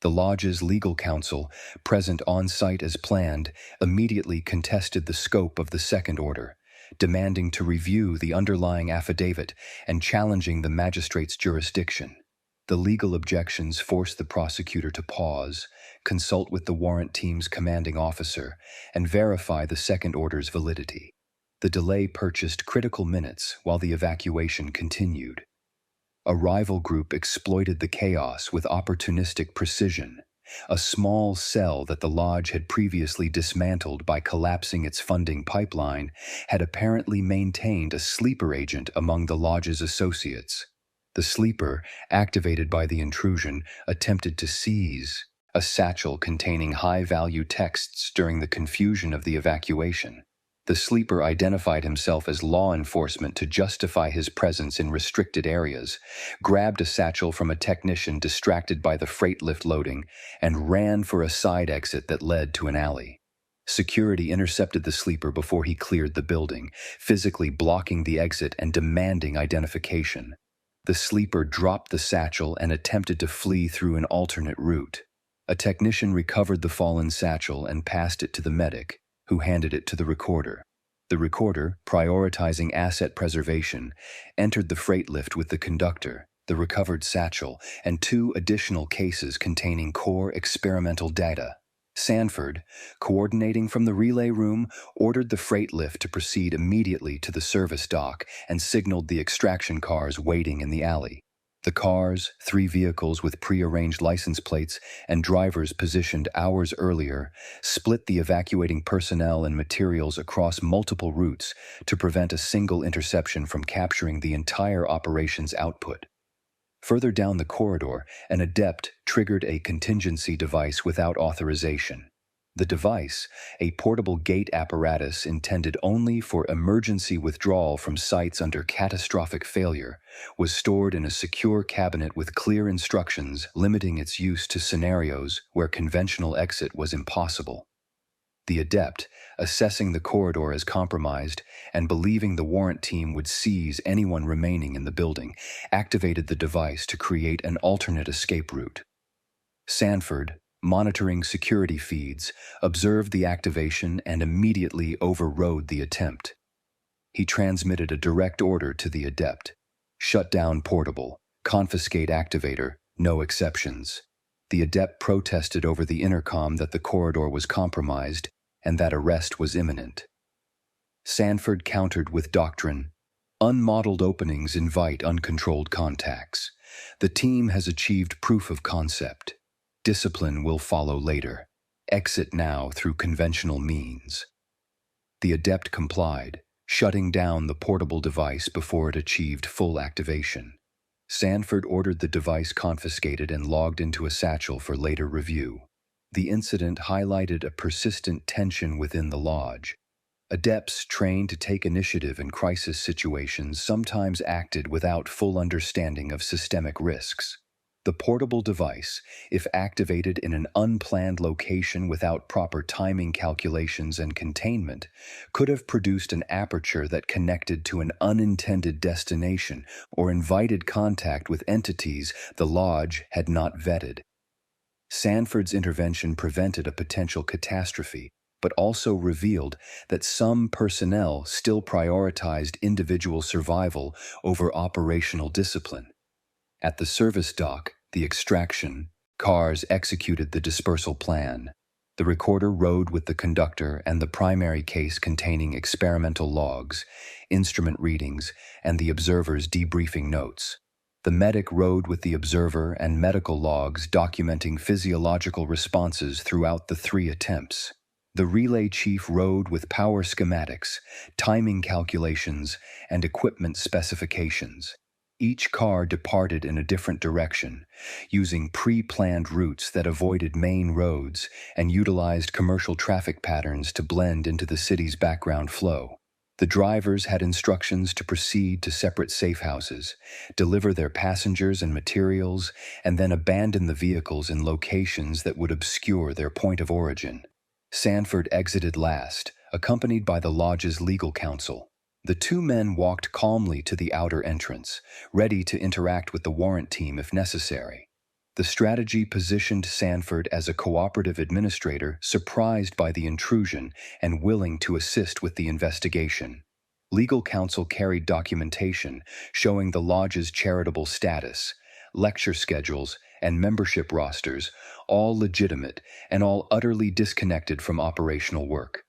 The lodge's legal counsel, present on site as planned, immediately contested the scope of the second order, demanding to review the underlying affidavit and challenging the magistrate's jurisdiction. The legal objections forced the prosecutor to pause, consult with the warrant team's commanding officer, and verify the second order's validity. The delay purchased critical minutes while the evacuation continued. A rival group exploited the chaos with opportunistic precision. A small cell that the lodge had previously dismantled by collapsing its funding pipeline had apparently maintained a sleeper agent among the lodge's associates. The sleeper, activated by the intrusion, attempted to seize a satchel containing high-value texts during the confusion of the evacuation. The sleeper identified himself as law enforcement to justify his presence in restricted areas, grabbed a satchel from a technician distracted by the freight lift loading, and ran for a side exit that led to an alley. Security intercepted the sleeper before he cleared the building, physically blocking the exit and demanding identification. The sleeper dropped the satchel and attempted to flee through an alternate route. A technician recovered the fallen satchel and passed it to the medic, who handed it to the recorder. The recorder, prioritizing asset preservation, entered the freight lift with the conductor, the recovered satchel, and 2 additional cases containing core experimental data. Sanford, coordinating from the relay room, ordered the freight lift to proceed immediately to the service dock and signaled the extraction cars waiting in the alley. The cars, 3 vehicles with pre-arranged license plates and drivers positioned hours earlier, split the evacuating personnel and materials across multiple routes to prevent a single interception from capturing the entire operation's output. Further down the corridor, an adept triggered a contingency device without authorization. The device, a portable gate apparatus intended only for emergency withdrawal from sites under catastrophic failure, was stored in a secure cabinet with clear instructions limiting its use to scenarios where conventional exit was impossible. The adept, assessing the corridor as compromised and believing the warrant team would seize anyone remaining in the building, activated the device to create an alternate escape route. Sanford, monitoring security feeds, observed the activation and immediately overrode the attempt. He transmitted a direct order to the adept: shut down portable, confiscate activator, no exceptions. The adept protested over the intercom that the corridor was compromised and that arrest was imminent. Sanford countered with doctrine: unmodeled openings invite uncontrolled contacts. The team has achieved proof of concept. Discipline will follow later. Exit now through conventional means. The adept complied, shutting down the portable device before it achieved full activation. Sanford ordered the device confiscated and logged into a satchel for later review. The incident highlighted a persistent tension within the lodge. Adepts trained to take initiative in crisis situations sometimes acted without full understanding of systemic risks. The portable device, if activated in an unplanned location without proper timing calculations and containment, could have produced an aperture that connected to an unintended destination or invited contact with entities the lodge had not vetted. Sanford's intervention prevented a potential catastrophe, but also revealed that some personnel still prioritized individual survival over operational discipline. At the service dock, the extraction cars executed the dispersal plan. The recorder rode with the conductor and the primary case containing experimental logs, instrument readings, and the observer's debriefing notes. The medic rode with the observer and medical logs documenting physiological responses throughout the 3 attempts. The relay chief rode with power schematics, timing calculations, and equipment specifications. Each car departed in a different direction, using pre-planned routes that avoided main roads and utilized commercial traffic patterns to blend into the city's background flow. The drivers had instructions to proceed to separate safe houses, deliver their passengers and materials, and then abandon the vehicles in locations that would obscure their point of origin. Sanford exited last, accompanied by the lodge's legal counsel. The 2 men walked calmly to the outer entrance, ready to interact with the warrant team if necessary. The strategy positioned Sanford as a cooperative administrator surprised by the intrusion and willing to assist with the investigation. Legal counsel carried documentation showing the lodge's charitable status, lecture schedules, and membership rosters, all legitimate and all utterly disconnected from operational work.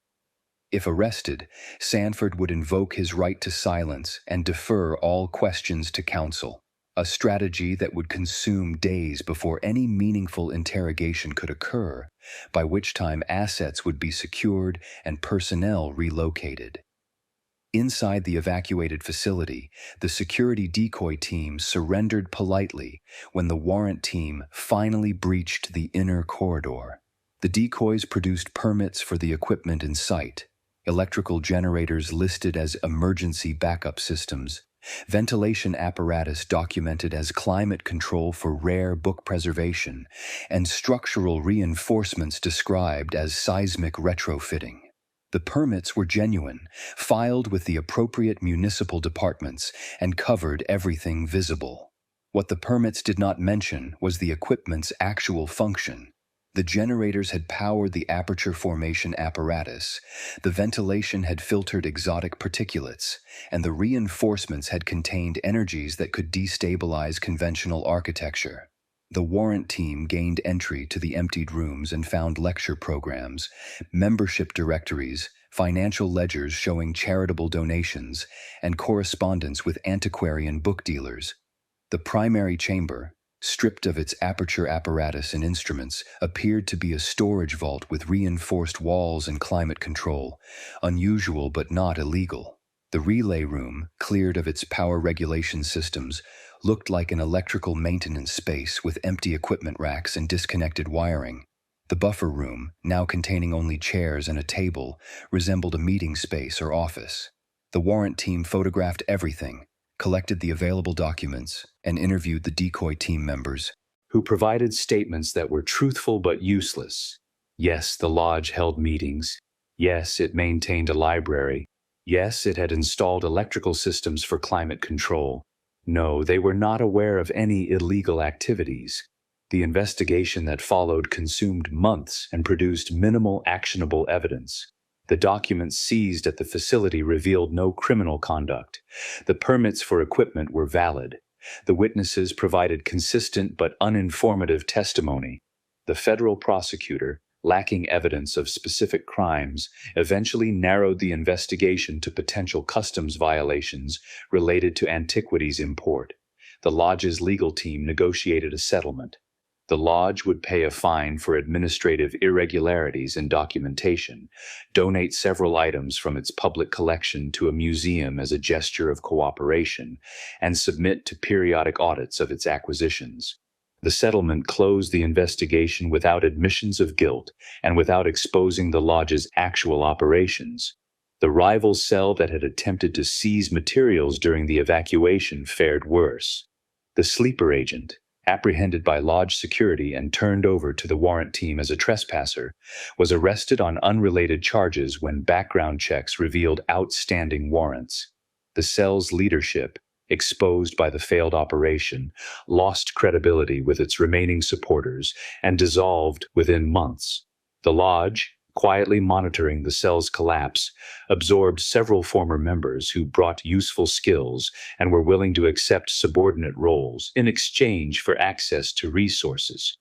If arrested, Sanford would invoke his right to silence and defer all questions to counsel, a strategy that would consume days before any meaningful interrogation could occur, by which time assets would be secured and personnel relocated. Inside the evacuated facility, the security decoy team surrendered politely when the warrant team finally breached the inner corridor. The decoys produced permits for the equipment in sight: electrical generators listed as emergency backup systems, ventilation apparatus documented as climate control for rare book preservation, and structural reinforcements described as seismic retrofitting. The permits were genuine, filed with the appropriate municipal departments, and covered everything visible. What the permits did not mention was the equipment's actual function. The generators had powered the aperture formation apparatus, the ventilation had filtered exotic particulates, and the reinforcements had contained energies that could destabilize conventional architecture. The warrant team gained entry to the emptied rooms and found lecture programs, membership directories, financial ledgers showing charitable donations, and correspondence with antiquarian book dealers. The primary chamber, stripped of its aperture apparatus and instruments, appeared to be a storage vault with reinforced walls and climate control, unusual but not illegal. The relay room, cleared of its power regulation systems, looked like an electrical maintenance space with empty equipment racks and disconnected wiring. The buffer room, now containing only chairs and a table, resembled a meeting space or office. The warrant team photographed everything, collected the available documents, and interviewed the decoy team members, who provided statements that were truthful but useless. Yes, the lodge held meetings. Yes, it maintained a library. Yes, it had installed electrical systems for climate control. No, they were not aware of any illegal activities. The investigation that followed consumed months and produced minimal actionable evidence. The documents seized at the facility revealed no criminal conduct. The permits for equipment were valid. The witnesses provided consistent but uninformative testimony. The federal prosecutor, lacking evidence of specific crimes, eventually narrowed the investigation to potential customs violations related to antiquities import. The lodge's legal team negotiated a settlement. The lodge would pay a fine for administrative irregularities in documentation, donate several items from its public collection to a museum as a gesture of cooperation, and submit to periodic audits of its acquisitions. The settlement closed the investigation without admissions of guilt and without exposing the lodge's actual operations. The rival cell that had attempted to seize materials during the evacuation fared worse. The sleeper agent, apprehended by lodge security and turned over to the warrant team as a trespasser, was arrested on unrelated charges when background checks revealed outstanding warrants. The cell's leadership, exposed by the failed operation, lost credibility with its remaining supporters and dissolved within months. The lodge, quietly monitoring the cell's collapse, absorbed several former members who brought useful skills and were willing to accept subordinate roles in exchange for access to resources.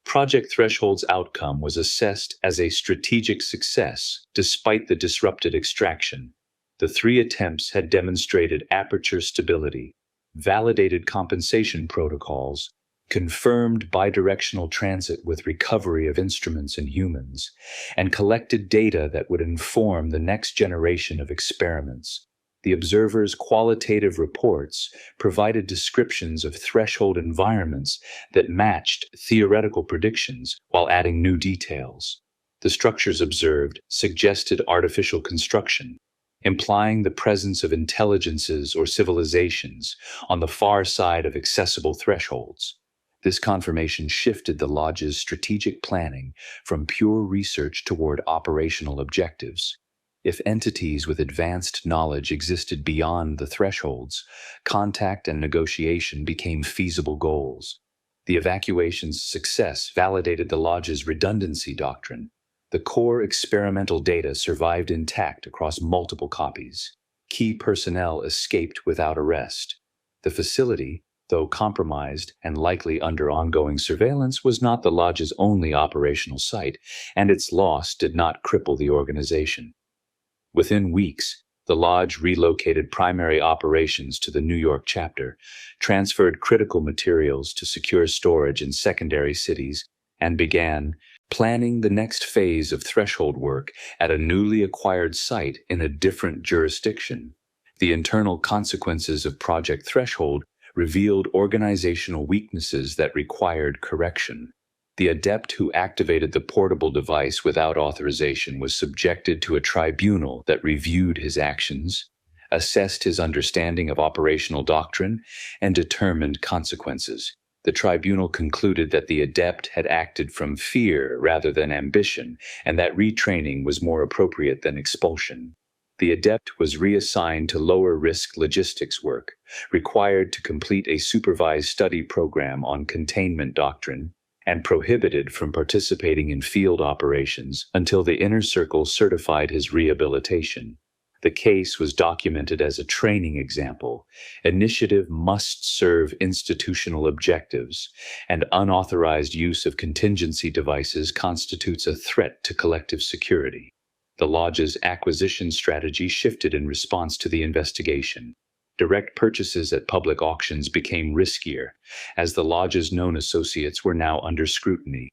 Project Threshold's outcome was assessed as a strategic success despite the disrupted extraction. The 3 attempts had demonstrated aperture stability, validated compensation protocols, confirmed bidirectional transit with recovery of instruments and humans, and collected data that would inform the next generation of experiments. The observers' qualitative reports provided descriptions of threshold environments that matched theoretical predictions while adding new details. The structures observed suggested artificial construction, implying the presence of intelligences or civilizations on the far side of accessible thresholds. This confirmation shifted the lodge's strategic planning from pure research toward operational objectives. If entities with advanced knowledge existed beyond the thresholds, contact and negotiation became feasible goals. The evacuation's success validated the lodge's redundancy doctrine. The core experimental data survived intact across multiple copies. Key personnel escaped without arrest. The facility, though compromised and likely under ongoing surveillance, was not the lodge's only operational site, and its loss did not cripple the organization. Within weeks, the lodge relocated primary operations to the New York chapter, transferred critical materials to secure storage in secondary cities, and began planning the next phase of threshold work at a newly acquired site in a different jurisdiction. The internal consequences of Project Threshold revealed organizational weaknesses that required correction. The adept who activated the portable device without authorization was subjected to a tribunal that reviewed his actions, assessed his understanding of operational doctrine, and determined consequences. The tribunal concluded that the adept had acted from fear rather than ambition, and that retraining was more appropriate than expulsion. The adept was reassigned to lower-risk logistics work, required to complete a supervised study program on containment doctrine, and prohibited from participating in field operations until the Inner Circle certified his rehabilitation. The case was documented as a training example. Initiative must serve institutional objectives, and unauthorized use of contingency devices constitutes a threat to collective security. The lodge's acquisition strategy shifted in response to the investigation. Direct purchases at public auctions became riskier, as the lodge's known associates were now under scrutiny.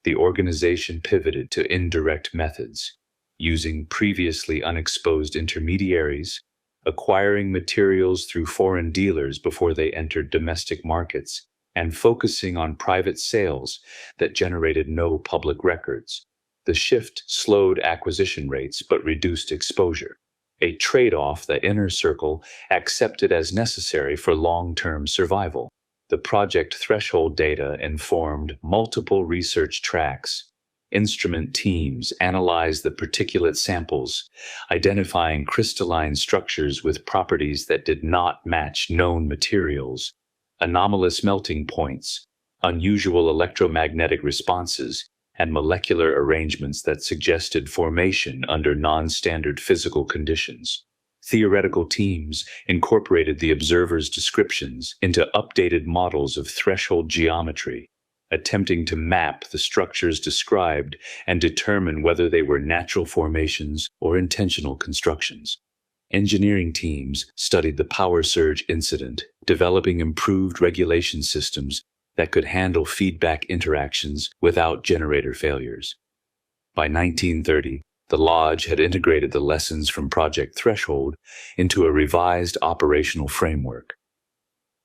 The organization pivoted to indirect methods, using previously unexposed intermediaries, acquiring materials through foreign dealers before they entered domestic markets, and focusing on private sales that generated no public records. The shift slowed acquisition rates but reduced exposure, a trade-off the Inner Circle accepted as necessary for long-term survival. The Project Threshold data informed multiple research tracks. Instrument teams analyzed the particulate samples, identifying crystalline structures with properties that did not match known materials, anomalous melting points, unusual electromagnetic responses, and molecular arrangements that suggested formation under non-standard physical conditions. Theoretical teams incorporated the observers' descriptions into updated models of threshold geometry, attempting to map the structures described and determine whether they were natural formations or intentional constructions. Engineering teams studied the power surge incident, developing improved regulation systems that could handle feedback interactions without generator failures. By 1930, the Lodge had integrated the lessons from Project Threshold into a revised operational framework.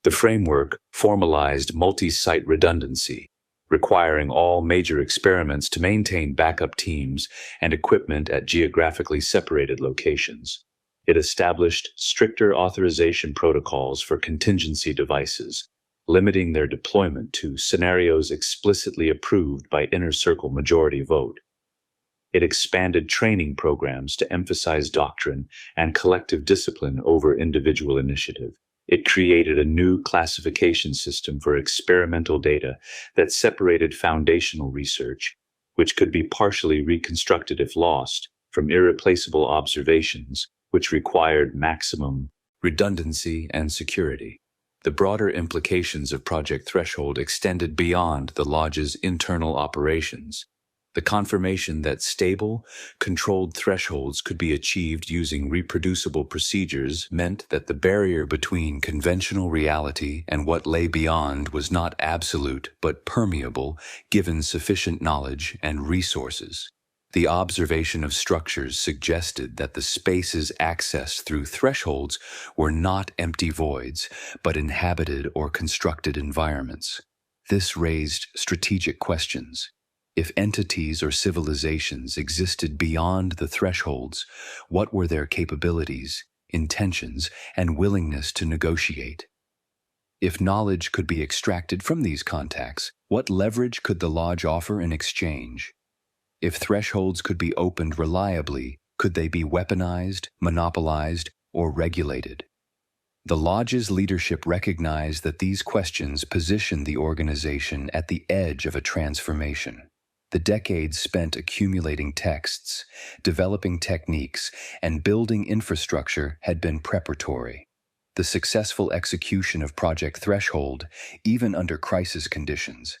The framework formalized multi-site redundancy, requiring all major experiments to maintain backup teams and equipment at geographically separated locations. It established stricter authorization protocols for contingency devices, limiting their deployment to scenarios explicitly approved by Inner Circle majority vote. It expanded training programs to emphasize doctrine and collective discipline over individual initiative. It created a new classification system for experimental data that separated foundational research, which could be partially reconstructed if lost, from irreplaceable observations, which required maximum redundancy and security. The broader implications of Project Threshold extended beyond the Lodge's internal operations. The confirmation that stable, controlled thresholds could be achieved using reproducible procedures meant that the barrier between conventional reality and what lay beyond was not absolute but permeable, given sufficient knowledge and resources. The observation of structures suggested that the spaces accessed through thresholds were not empty voids, but inhabited or constructed environments. This raised strategic questions. If entities or civilizations existed beyond the thresholds, what were their capabilities, intentions, and willingness to negotiate? If knowledge could be extracted from these contacts, what leverage could the Lodge offer in exchange? If thresholds could be opened reliably, could they be weaponized, monopolized, or regulated? The Lodge's leadership recognized that these questions positioned the organization at the edge of a transformation. The decades spent accumulating texts, developing techniques, and building infrastructure had been preparatory. The successful execution of Project Threshold, even under crisis conditions,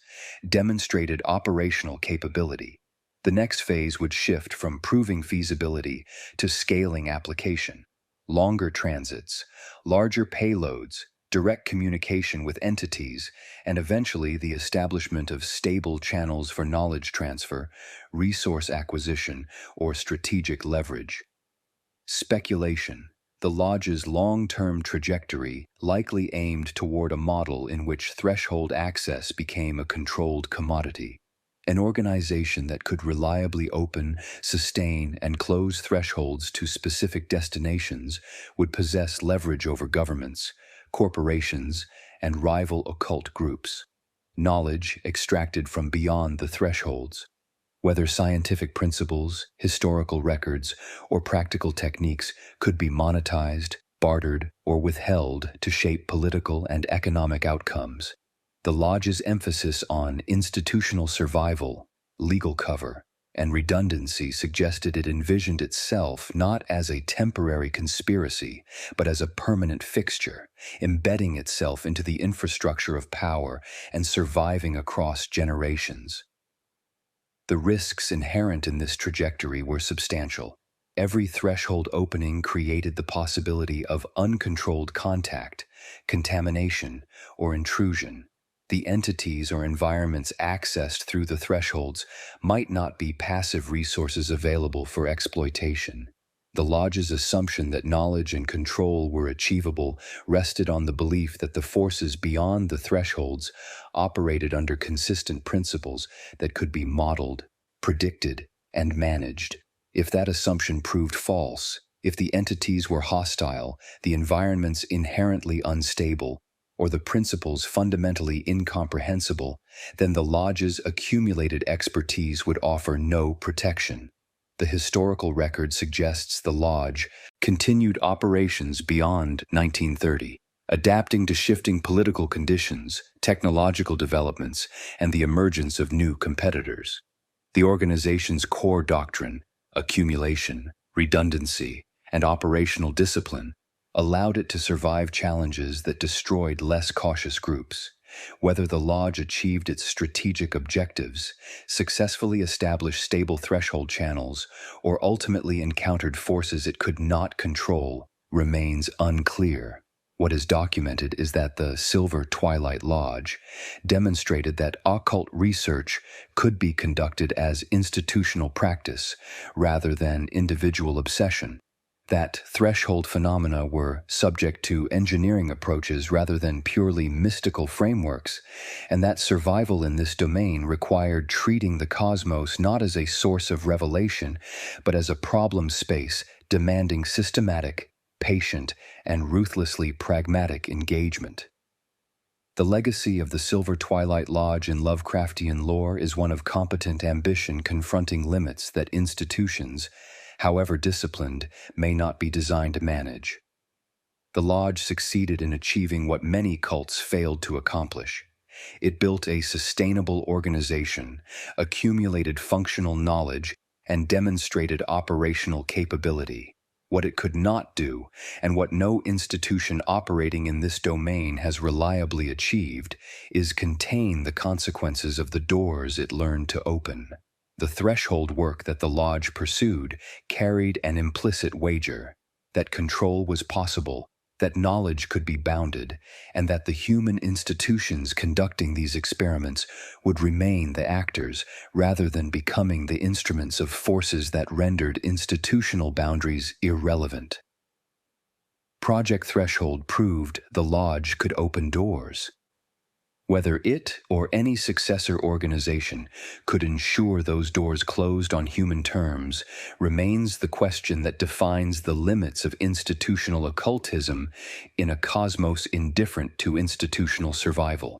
demonstrated operational capability. The next phase would shift from proving feasibility to scaling application. Longer transits, larger payloads, direct communication with entities, and eventually the establishment of stable channels for knowledge transfer, resource acquisition, or strategic leverage. Speculation. The Lodge's long-term trajectory likely aimed toward a model in which threshold access became a controlled commodity. An organization that could reliably open, sustain, and close thresholds to specific destinations would possess leverage over governments, corporations, and rival occult groups. Knowledge extracted from beyond the thresholds. Whether scientific principles, historical records, or practical techniques could be monetized, bartered, or withheld to shape political and economic outcomes. The Lodge's emphasis on institutional survival, legal cover, and redundancy suggested it envisioned itself not as a temporary conspiracy, but as a permanent fixture, embedding itself into the infrastructure of power and surviving across generations. The risks inherent in this trajectory were substantial. Every threshold opening created the possibility of uncontrolled contact, contamination, or intrusion. The entities or environments accessed through the thresholds might not be passive resources available for exploitation. The Lodge's assumption that knowledge and control were achievable rested on the belief that the forces beyond the thresholds operated under consistent principles that could be modeled, predicted, and managed. If that assumption proved false, if the entities were hostile, the environments inherently unstable, or the principles fundamentally incomprehensible, then the Lodge's accumulated expertise would offer no protection. The historical record suggests the Lodge continued operations beyond 1930, adapting to shifting political conditions, technological developments, and the emergence of new competitors. The organization's core doctrine, accumulation, redundancy, and operational discipline, allowed it to survive challenges that destroyed less cautious groups. Whether the Lodge achieved its strategic objectives, successfully established stable threshold channels, or ultimately encountered forces it could not control, remains unclear. What is documented is that the Silver Twilight Lodge demonstrated that occult research could be conducted as institutional practice rather than individual obsession, that threshold phenomena were subject to engineering approaches rather than purely mystical frameworks, and that survival in this domain required treating the cosmos not as a source of revelation, but as a problem space demanding systematic, patient, and ruthlessly pragmatic engagement. The legacy of the Silver Twilight Lodge in Lovecraftian lore is one of competent ambition confronting limits that institutions, however disciplined, may not be designed to manage. The Lodge succeeded in achieving what many cults failed to accomplish. It built a sustainable organization, accumulated functional knowledge, and demonstrated operational capability. What it could not do, and what no institution operating in this domain has reliably achieved, is contain the consequences of the doors it learned to open. The threshold work that the Lodge pursued carried an implicit wager that control was possible, that knowledge could be bounded, and that the human institutions conducting these experiments would remain the actors rather than becoming the instruments of forces that rendered institutional boundaries irrelevant. Project Threshold proved the Lodge could open doors. Whether it or any successor organization could ensure those doors closed on human terms remains the question that defines the limits of institutional occultism in a cosmos indifferent to institutional survival.